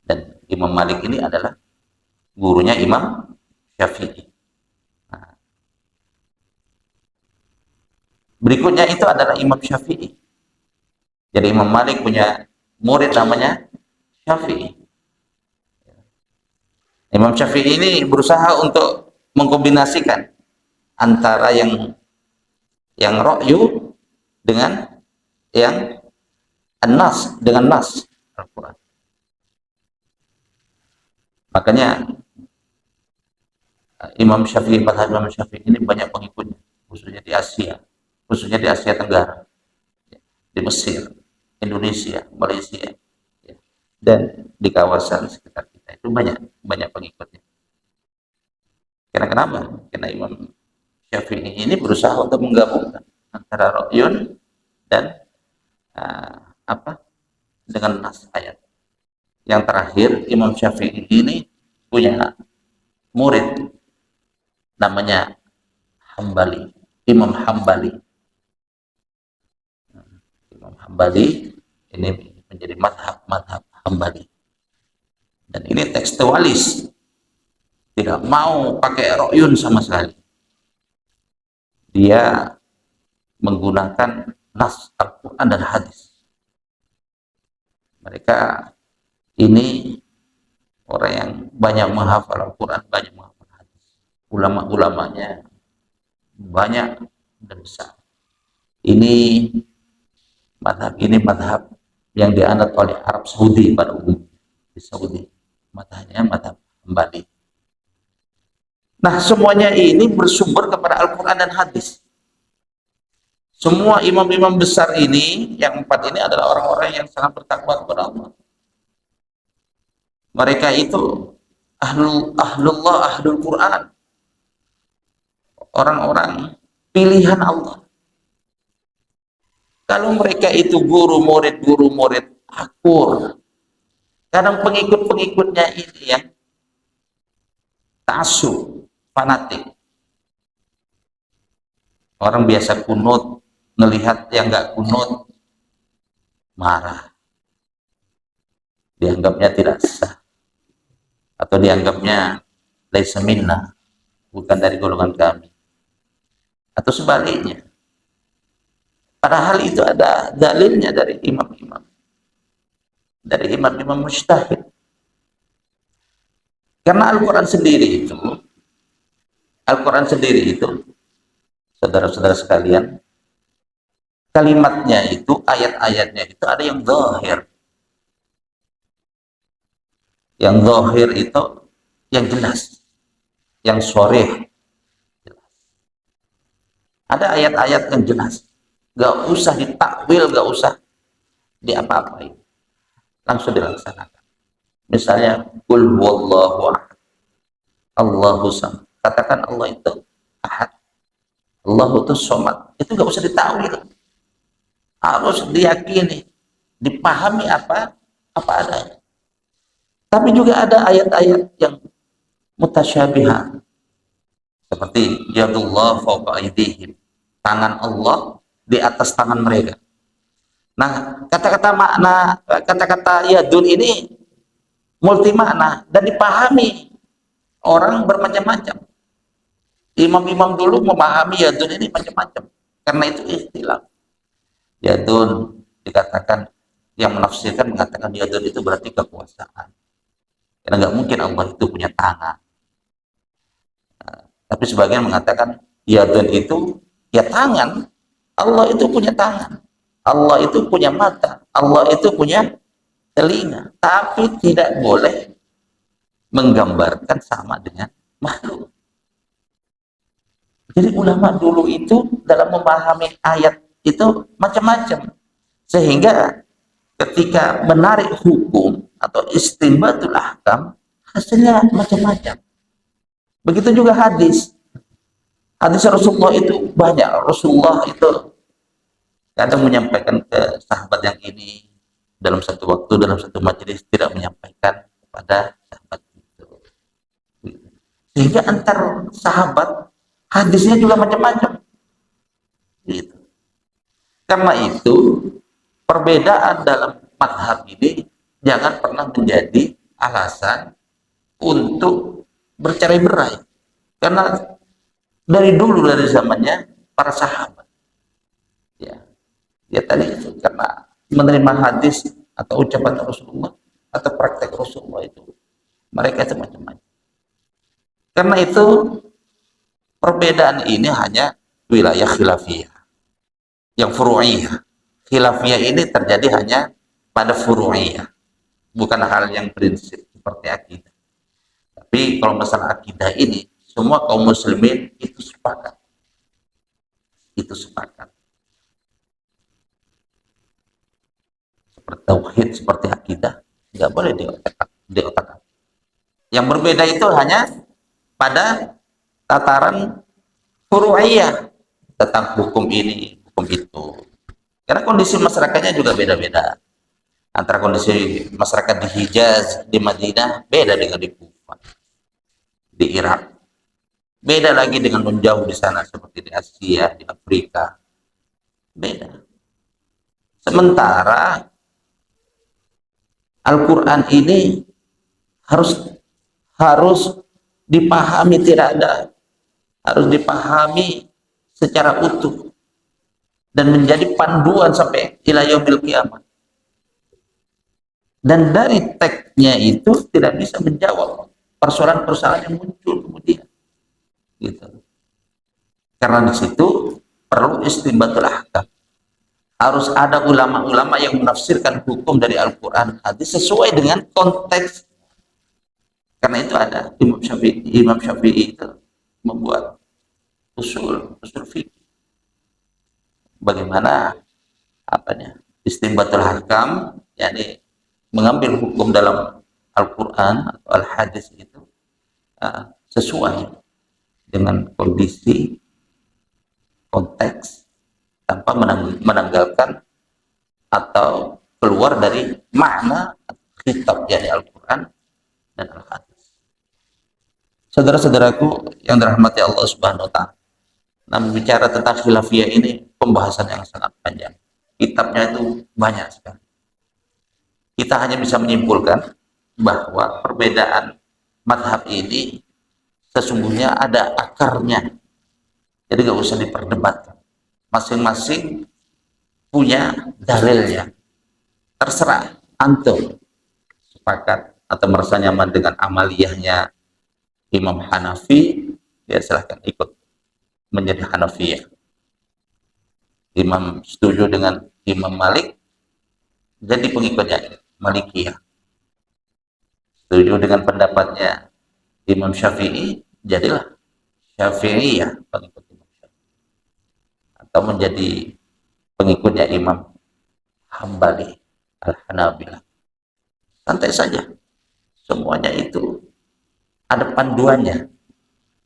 Dan Imam Malik ini adalah gurunya Imam Syafi'i. Nah, berikutnya itu adalah Imam Syafi'i. Jadi Imam Malik punya murid namanya Syafi'i. Imam Syafi'i ini berusaha untuk mengkombinasikan antara yang ra'yu dengan yang an-nas, dengan nas Al-Quran. Makanya Imam Syafi'i, madhab Imam Syafi'i ini banyak pengikutnya, khususnya di Asia Tenggara, di Mesir, Indonesia, Malaysia, ya, dan di kawasan sekitar kita itu banyak banyak pengikutnya. Karena kenapa? Karena Imam Syafi'i ini berusaha untuk menggabungkan antara ra'yun dan apa dengan nas ayat. Yang terakhir, Imam Syafi'i ini punya murid namanya Hambali, Imam Hambali. Imam Hambali ini menjadi madhab Hambali, dan ini tekstualis, tidak mau pakai ro'yun sama sekali. Dia menggunakan nas Al-Quran dan hadis. Mereka ini orang yang banyak menghafal Al-Quran, banyak menghafal hadis. Ulama-ulamanya banyak dan besar. Ini madhab yang dianut oleh Arab Saudi pada umumnya. Di Saudi, madhabnya madhab Hambali. Nah, semuanya ini bersumber kepada Al-Quran dan hadis. Semua imam-imam besar ini, yang 4 ini adalah orang-orang yang sangat bertakwa kepada Allah. Mereka itu ahlullah, ahlul Quran, orang-orang pilihan Allah. Kalau mereka itu guru murid akur, kadang pengikut-pengikutnya ini yang ta'assub, fanatik. Orang biasa kunut, melihat yang nggak kunut, marah. Dianggapnya tidak sah. Atau dianggapnya laisa minna, bukan dari golongan kami. Atau sebaliknya. Padahal itu ada dalilnya dari imam-imam. Dari imam-imam mujtahid. Karena Al-Quran sendiri itu, saudara-saudara sekalian, kalimatnya itu, ayat-ayatnya itu ada yang zahir. Yang zahir itu yang jelas, yang sharih. Ada ayat-ayat yang jelas, gak usah ditakwil, gak usah diapa-apain, langsung dilaksanakan. Misalnya, qul huwallahu ahad, Allahu samad. Katakan Allah itu ahad, Allah itu somad. Itu gak usah ditakwil, harus diyakini, dipahami apa adanya. Tapi juga ada ayat-ayat yang mutasyabihat, seperti yadullah fawqa aydihim, tangan Allah di atas tangan mereka. Nah, kata-kata yadun ini multi makna dan dipahami orang bermacam-macam. Imam-imam dulu memahami yadun ini macam-macam, karena itu istilah yadun. Dikatakan, yang menafsirkan mengatakan yadun itu berarti kekuasaan, karena nggak mungkin Allah itu punya tangan. Tapi sebagian mengatakan yadun itu ya tangan. Allah itu punya tangan, Allah itu punya mata, Allah itu punya telinga, tapi tidak boleh menggambarkan sama dengan makhluk. Jadi ulama dulu itu dalam memahami ayat itu macam-macam, sehingga ketika menarik hukum atau istinbatul ahkam, hasilnya macam-macam. Begitu juga hadis. Hadis Rasulullah itu banyak. Rasulullah itu kadang menyampaikan ke sahabat yang ini dalam satu waktu, dalam satu majelis, tidak menyampaikan kepada sahabat itu. Sehingga antar sahabat hadisnya juga macam-macam. Gitu. Karena itu perbedaan dalam madhab ini jangan pernah menjadi alasan untuk bercerai-berai. Karena dari dulu, dari zamannya para sahabat, ya tadi itu, karena menerima hadis atau ucapan Rasulullah atau praktek Rasulullah itu mereka itu macam-macam. Karena itu perbedaan ini hanya wilayah khilafiyah. Yang furu'iyah, khilafiyah ini terjadi hanya pada furu'iyah, bukan hal yang prinsip seperti akidah. Tapi kalau masalah akidah ini semua kaum muslimin itu sepakat, itu sepakat. Seperti tauhid, seperti akidah, nggak boleh di otak. Yang berbeda itu hanya pada tataran furu'iyah tentang hukum ini, hukum itu. Karena kondisi masyarakatnya juga beda-beda. Antara kondisi masyarakat di Hijaz, di Madinah, beda dengan di Kufah, di Irak. Beda lagi dengan menjauh di sana seperti di Asia, di Afrika. Beda. Sementara Al-Quran ini harus dipahami, tidak ada, harus dipahami secara utuh dan menjadi panduan sampai ila yaumil qiyamah. Dan dari teksnya itu tidak bisa menjawab persoalan-persoalan yang muncul kemudian, gitu. Karena di situ perlu istinbatul ahkam. Harus ada ulama-ulama yang menafsirkan hukum dari Al-Quran hadis sesuai dengan konteks. Karena itu ada Imam Syafi'i itu membuat usul fikih. Bagaimana istinbatul ahkam, yakni mengambil hukum dalam Al-Quran atau Al-Hadis itu sesuai dengan kondisi, konteks, tanpa menanggalkan atau keluar dari makna kitab, yakni Al-Quran dan Al-Hadis. Saudara-saudaraku yang dirahmati Allah Subhanahu wa Ta'ala, nah, bicara tentang khilafiyah ini pembahasan yang sangat panjang. Kitabnya itu banyak sekali. Kita hanya bisa menyimpulkan bahwa perbedaan madhab ini sesungguhnya ada akarnya. Jadi nggak usah diperdebatkan. Masing-masing punya dalilnya. Terserah antum sepakat atau merasa nyaman dengan amaliyahnya Imam Hanafi, ya silahkan ikut menjadi Hanafiyah. Imam setuju dengan Imam Malik, jadi pengikutnya Malikiyah. Setuju dengan pendapatnya Imam Syafi'i, jadilah Syafi'iyah, pengikut Imam Syafi'i. Atau menjadi pengikutnya Imam Hambali, Al-Hanabilah. Santai saja. Semuanya itu ada panduannya.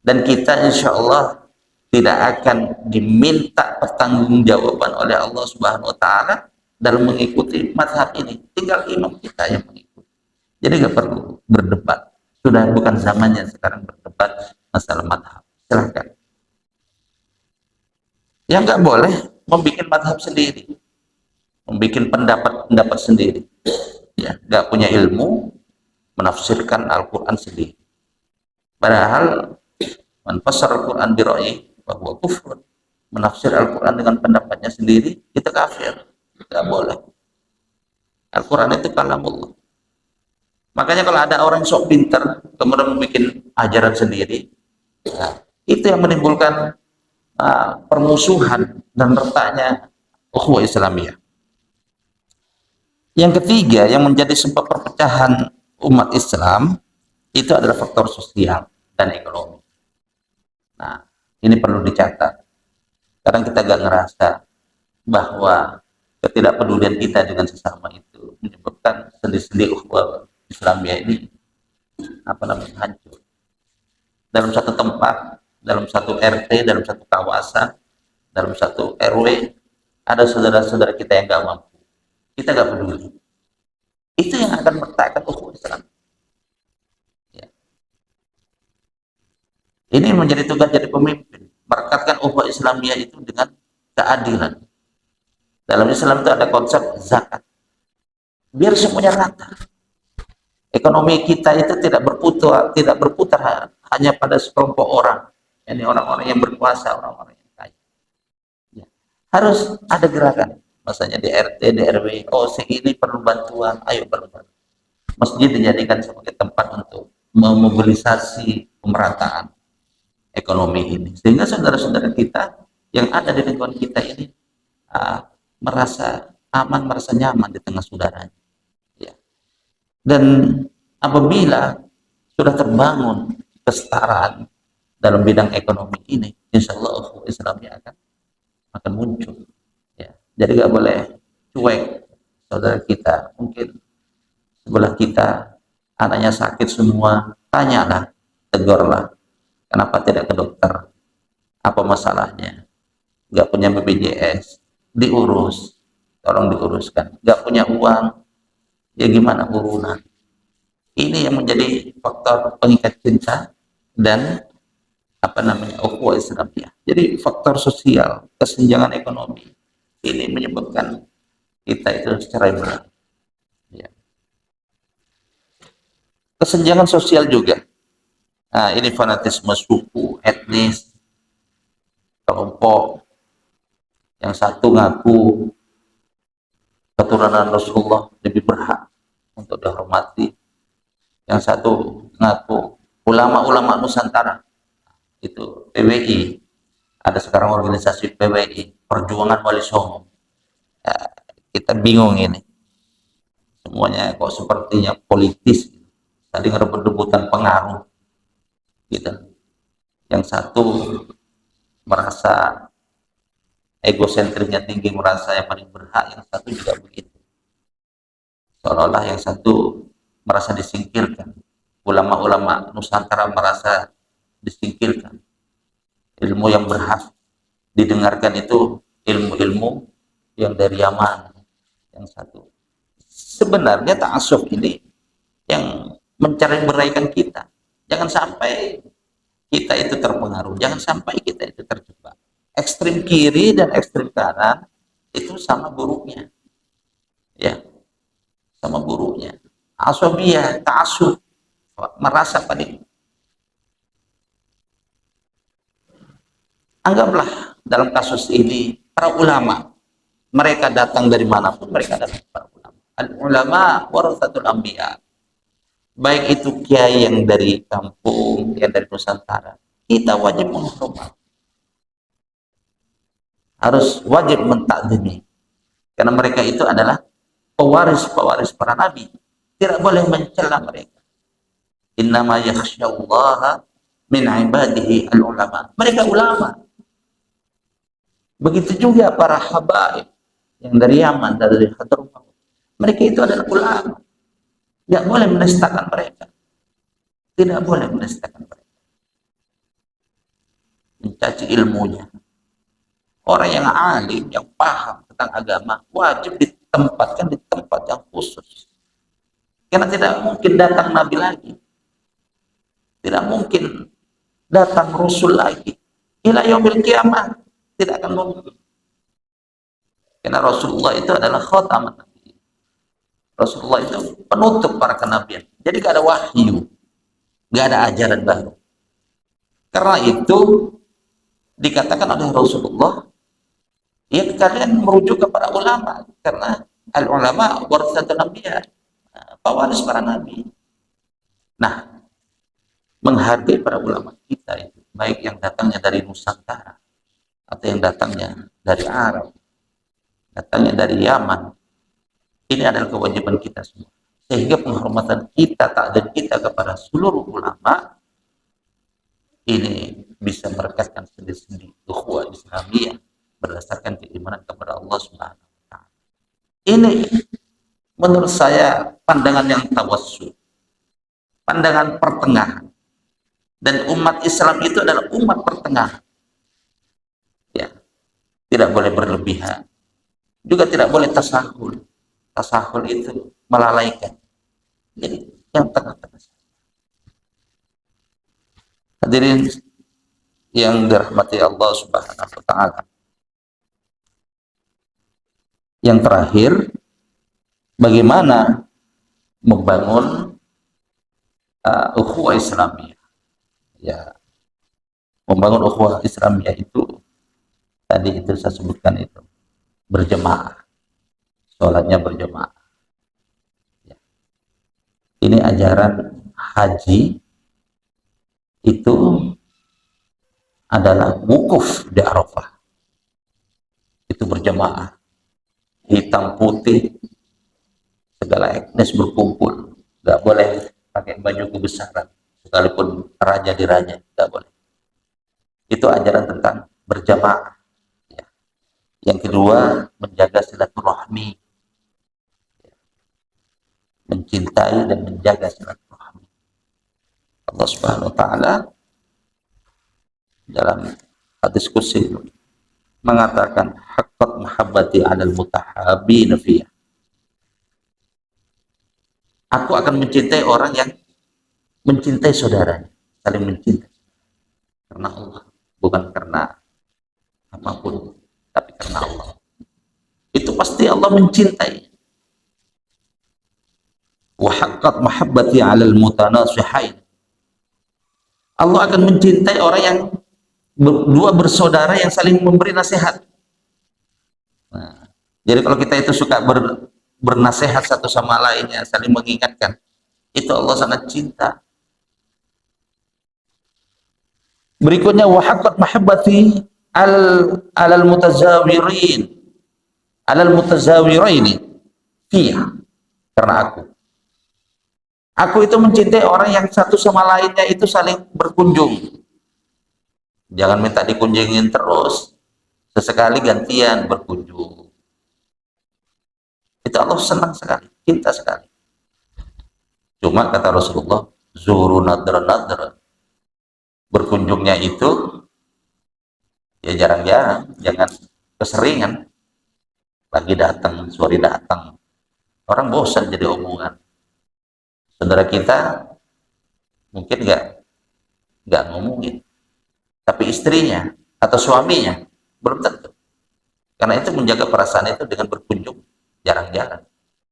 Dan kita insya Allah tidak akan diminta pertanggungjawaban oleh Allah Subhanahu wa Ta'ala dalam mengikuti mazhab ini. Tinggal imam kita yang mengikuti. Jadi nggak perlu berdebat. Sudah bukan zamannya sekarang berdebat masalah mazhab. Silahkan. Yang nggak boleh membuat mazhab sendiri, membuat pendapat sendiri. Ya, nggak punya ilmu menafsirkan Al-Quran sendiri. Padahal menfasir Al-Quran bira'yi bahwa kufur, menafsir Al-Quran dengan pendapatnya sendiri itu kafir. Tidak boleh. Al-Quran itu kalamullah. Makanya kalau ada orang sok pinter kemudian membuat ajaran sendiri, ya, itu yang menimbulkan permusuhan dan retaknya ukhuwah Islamiyah. Yang ketiga yang menjadi sebab perpecahan umat Islam itu adalah faktor sosial dan ekonomi. Nah, ini perlu dicatat. Kadang kita gak ngerasa bahwa ketidakpedulian kita dengan sesama itu menyebabkan sendi-sendi ukhuwah Islamiyah ini hancur. Dalam satu tempat, dalam satu RT, dalam satu kawasan, dalam satu RW, ada saudara-saudara kita yang gak mampu. Kita gak peduli. Itu yang akan meretakkan ukhuwah Islam. Ya. Ini menjadi tugas jadi pemimpin, merekatkan ukhuwah Islamiyah itu dengan keadilan. Dalam Islam itu ada konsep zakat. Biar semuanya rata. Ekonomi kita itu tidak berputar hanya pada sekelompok orang. Ini orang-orang yang berkuasa, orang-orang yang kaya. Ya. Harus ada gerakan Masanya di RT, di RW, oh segini perlu bantuan, ayo bantuan. Masjid dijadikan sebagai tempat untuk memobilisasi pemerataan ekonomi ini, sehingga saudara-saudara kita yang ada di lingkungan kita ini merasa aman, merasa nyaman di tengah saudaranya. Ya. Dan apabila sudah terbangun kesetaraan dalam bidang ekonomi ini, insya Allah ukhuwah Islamiyah akan muncul. Ya. Jadi nggak boleh cuek saudara kita. Mungkin sebelah kita anaknya sakit semua, tanyalah, tegurlah, kenapa tidak ke dokter, apa masalahnya, nggak punya BPJS, diurus, tolong diuruskan. Nggak punya uang, ya gimana urunan. Ini yang menjadi faktor pengikat cinta dan apa namanya ukhuwah Islamiyah. Jadi faktor sosial, kesenjangan ekonomi ini menyebabkan kita itu cerai berai. Ya. Kesenjangan sosial juga. Nah, ini fanatisme suku, etnis, kelompok. Yang satu ngaku keturunan Rasulullah lebih berhak untuk dihormati. Yang satu ngaku ulama-ulama Nusantara, itu PWI. Ada sekarang organisasi PWI, Perjuangan Wali Songo. Ya, kita bingung ini. Semuanya kok sepertinya politis, saling rebut-rebutan pengaruh. Gitu. Yang satu merasa egosentriknya tinggi, merasa yang paling berhak, yang satu juga begitu. Seolah-olah yang satu merasa disingkirkan, ulama-ulama Nusantara merasa disingkirkan. Ilmu yang berhak didengarkan itu ilmu-ilmu yang dari Yaman, yang satu. Sebenarnya ta'assuf ini yang mencari beraikan kita. Jangan sampai kita itu terpengaruh, jangan sampai kita itu terjebak. Ekstrim kiri dan ekstrim kanan itu sama buruknya. Ya, sama buruknya. Asabiyah, ta'assub, merasa paling. Anggaplah dalam kasus ini para ulama, mereka datang dari manapun, mereka datang para ulama. Al-ulama warathatul anbiya. Baik itu kiai yang dari kampung, yang dari Nusantara, kita wajib menghormati. Harus wajib mentakzimi. Karena mereka itu adalah pewaris-pewaris para nabi. Tidak boleh mencela mereka. Innama yakhsyallaha min ibadihi al-ulama. Mereka ulama. Begitu juga para habaib yang dari Yaman, dari Hadramaut. Mereka itu adalah ulama. Tidak boleh menistakan mereka. Tidak boleh menistakan mereka. Mencaci ilmunya. Orang yang alim, yang paham tentang agama, wajib ditempatkan di tempat yang khusus. Karena tidak mungkin datang Nabi lagi. Tidak mungkin datang Rasul lagi. Ila yaumil kiamah. Tidak akan mungkin. Karena Rasulullah itu adalah khataman Nabi. Rasulullah itu penutup para kenabian. Jadi gak ada wahyu. Gak ada ajaran baru. Karena itu dikatakan oleh Rasulullah, ya kalian merujuk kepada ulama. Karena al-ulama warathatul anbiya, pewaris para nabi. Nah, menghargai para ulama kita itu, baik yang datangnya dari Nusantara atau yang datangnya dari Arab, datangnya dari Yaman, ini adalah kewajiban kita semua. Sehingga penghormatan kita, takzim kita kepada seluruh ulama ini bisa merekatkan sendi-sendi ukhuwah Islamiyah berdasarkan keimanan kepada Allah Subhanahu wa taala. Ini menurut saya pandangan yang tawassul, pandangan pertengahan. Dan umat Islam itu adalah umat pertengahan. Ya, tidak boleh berlebihan. Juga tidak boleh tasahul. Tasahul itu melalaikan. Jadi yang tengah-tengah. Hadirin yang dirahmati Allah Subhanahu wa taala. Yang terakhir, bagaimana membangun ukhuwah Islamiyah. Ya, membangun ukhuwah Islamiyah itu tadi itu saya sebutkan itu berjemaah. sholatnya berjamaah. Ya. Ini ajaran haji itu adalah wukuf di Arafah. Itu berjamaah, hitam putih, segala etnis berkumpul. Nggak boleh pakai baju kebesaran, sekalipun raja di raja, nggak boleh. Itu ajaran tentang berjamaah. Ya. Yang kedua, menjaga silaturahmi, mencintai dan menjaga silaturahmi. Allah Subhanahu wa taala dalam hadis qudsi mengatakan haqqat mahabbati 'alal mutahabbin fiyya. Aku akan mencintai orang yang mencintai saudaranya, saling mencintai karena Allah, bukan karena apapun, tapi karena Allah. Itu pasti Allah mencintai. Wa haqqat mahabbati 'alal mutanasihain. Allah akan mencintai orang yang dua bersaudara yang saling memberi nasihat. Nah, jadi kalau kita itu suka bernasihat satu sama lainnya, saling mengingatkan, itu Allah sangat cinta. Berikutnya wa haqqat mahabbati alal mutazawirin, alal mutazawiraini fiyah, karena aku itu mencintai orang yang satu sama lainnya itu saling berkunjung. Jangan minta dikunjungin terus, sesekali gantian berkunjung. Itu Allah senang sekali, cinta sekali. Cuma kata Rasulullah, zuru nadra, berkunjungnya itu ya jarang-jarang, jangan keseringan. Pagi datang, sore datang, orang bosan jadi omongan. Saudara kita mungkin nggak ngomongin, tapi istrinya atau suaminya belum tentu. Karena itu menjaga perasaan itu dengan berkunjung jarang-jarang.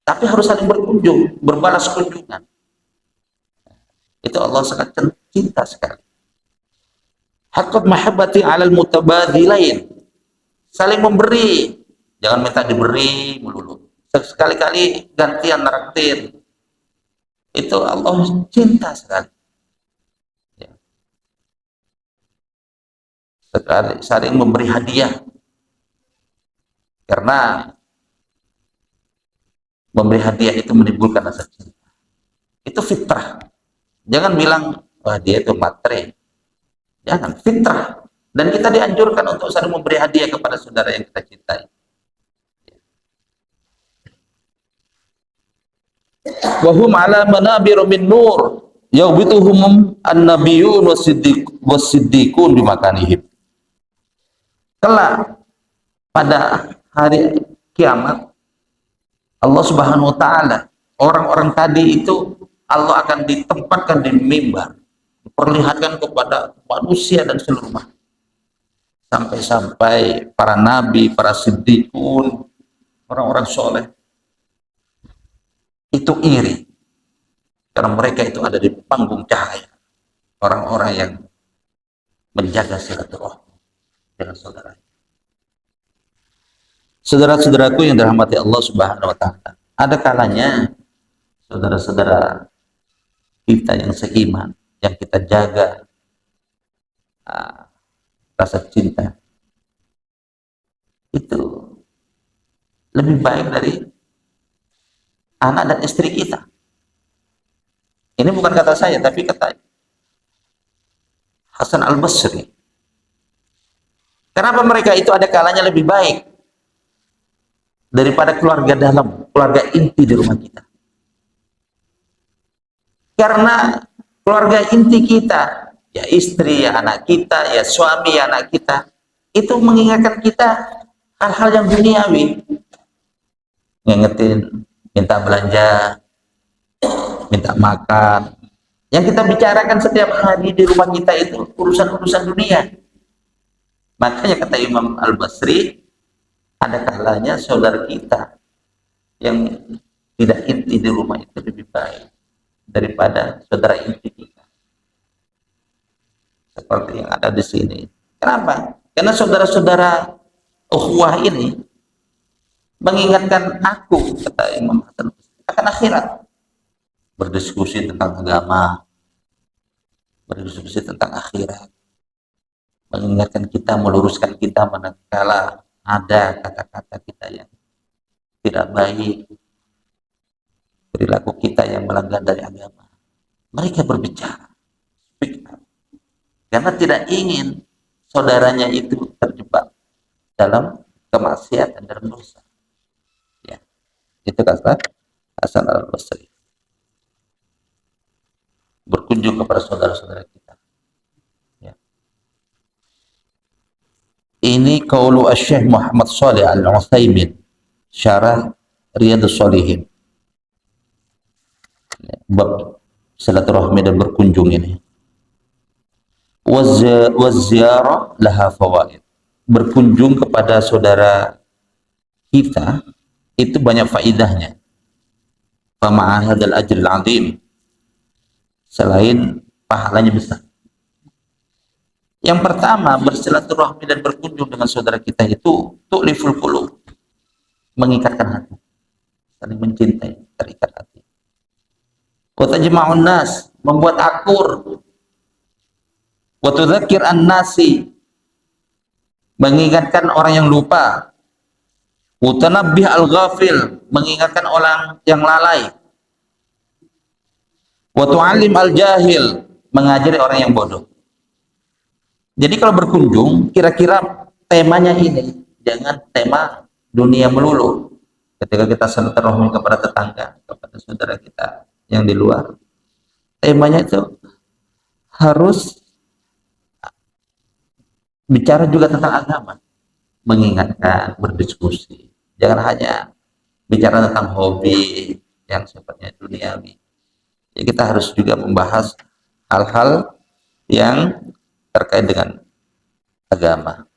Tapi harus saling berkunjung, berbalas kunjungan. Itu Allah sangat cinta sekali. Haqqat mahabbati 'alal mutabadilain. Saling memberi, jangan minta diberi melulu. Sekali-kali gantian naraktir. Itu Allah cinta sekali. Ya. Sekali saling memberi hadiah. Karena memberi hadiah itu menimbulkan rasa cinta. Itu fitrah. Jangan bilang, wah dia itu matre. Jangan, fitrah. Dan kita dianjurkan untuk saling memberi hadiah kepada saudara yang kita cintai. Wahum ala manabir min nur yaubituhum an-nabiyyun was-siddiqun bimakanihim. Kelak pada hari kiamat Allah Subhanahu wa taala, orang-orang tadi itu Allah akan ditempatkan di mimbar, diperlihatkan kepada manusia dan seluruh makhluk. Sampai-sampai para nabi, para siddiqun, orang-orang soleh itu iri karena mereka itu ada di panggung cahaya, orang-orang yang menjaga silaturahmi dengan saudara. Saudara-saudaraku yang dirahmati Allah Subhanahu wa taala, ada kalanya saudara-saudara kita yang seiman, yang kita jaga rasa cinta, itu lebih baik dari anak dan istri kita. Ini bukan kata saya, tapi kata Hasan Al-Basri. Kenapa mereka itu ada kalanya lebih baik daripada keluarga dalam, keluarga inti di rumah kita? Karena keluarga inti kita, ya istri, ya anak kita, ya suami, ya anak kita, itu mengingatkan kita hal-hal yang duniawi. Ngingetin, minta belanja, minta makan. Yang kita bicarakan setiap hari di rumah kita itu urusan-urusan dunia. Makanya kata Imam Al-Basri, ada kalanya saudara kita yang tidak inti di rumah itu lebih baik daripada saudara inti kita. Seperti yang ada di sini. Kenapa? Karena saudara-saudara ukhuwah ini mengingatkan aku, kata Imam Hasan, akan akhirat, berdiskusi tentang agama, berdiskusi tentang akhirat, mengingatkan kita, meluruskan kita manakala ada kata-kata kita yang tidak baik, perilaku kita yang melanggar dari agama. Mereka berbicara, speak up, karena tidak ingin saudaranya itu terjebak dalam kemaksiatan, dalam dosa. Ya, itu kata Hasan al-Basri. Berkunjung kepada saudara-saudara kita. Ya. Ini qaulu Asy-Syaikh Muhammad Shalih Al-Utsaimin, syarah Riyadhus Shalihin. Bab silaturahmi dan berkunjung ini. Wazziarah laha fawaid. Berkunjung kepada saudara kita itu banyak faidahnya. Fama'a hadzal ajril 'azim. Selain pahalanya besar. Yang pertama, bersilaturahmi dan berkunjung dengan saudara kita itu tu'liful qulub, mengikatkan hati, saling mencintai, terikat hati. Wa tajma'un nas, membuat akur. Wa tudzakir an-nasi, mengingatkan orang yang lupa. Wa tanabbih al-ghafil, mengingatkan orang yang lalai. Wa tu'allim al-jahil, mengajari orang yang bodoh. Jadi kalau berkunjung, kira-kira temanya ini, jangan tema dunia melulu. Ketika kita silaturahmi kepada tetangga, kepada saudara kita yang di luar, temanya itu harus bicara juga tentang agama, mengingatkan, berdiskusi. Jangan hanya bicara tentang hobi yang sifatnya duniawi. Ya, kita harus juga membahas hal-hal yang terkait dengan agama.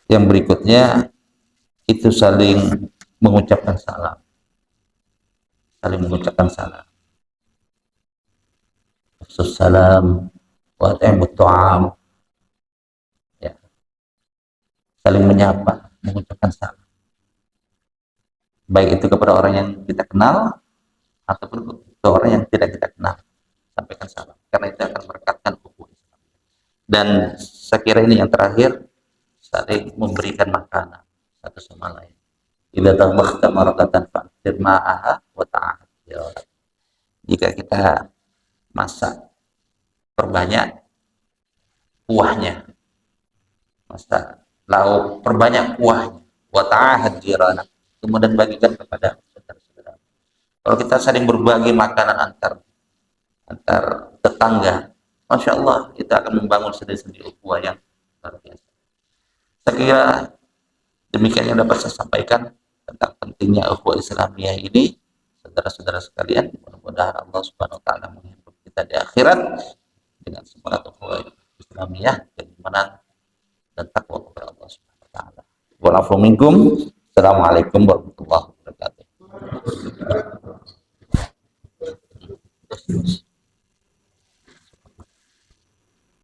Yang berikutnya itu saling mengucapkan salam, saling mengucapkan salam. Salam wa ta'amut ta'am. Ya, saling menyapa, mengucapkan salam. Baik itu kepada orang yang kita kenal ataupun ke orang yang tidak kita kenal, sampaikan salam, karena itu akan merekatkan hubungan. Dan saya kira ini yang terakhir, saling memberikan makanan satu sama lain. Idza tabakhta maradatan fa'tir ma'aha wa ta'ahad. Jika kita masak, perbanyak kuahnya, masak lauk, perbanyak kuahnya, wa ta'ahad jirana, kemudian bagikan kepada saudara-saudara. Kalau kita saling berbagi makanan antar tetangga, Masya Allah, kita akan membangun sendi-sendi ukhuwah yang luar biasa. Saya kira demikian yang dapat saya sampaikan tentang pentingnya ukhuwah Islamiyah ini, saudara-saudara sekalian. Mudah-mudahan Allah Subhanahu wa taala menghibur kita di akhirat dengan semangat ukhuwah Islamiyah dan menang dan takwa kepada Allah Subhanahu wa taala. Wa'alafu minkum. Assalamualaikum warahmatullahi wabarakatuh.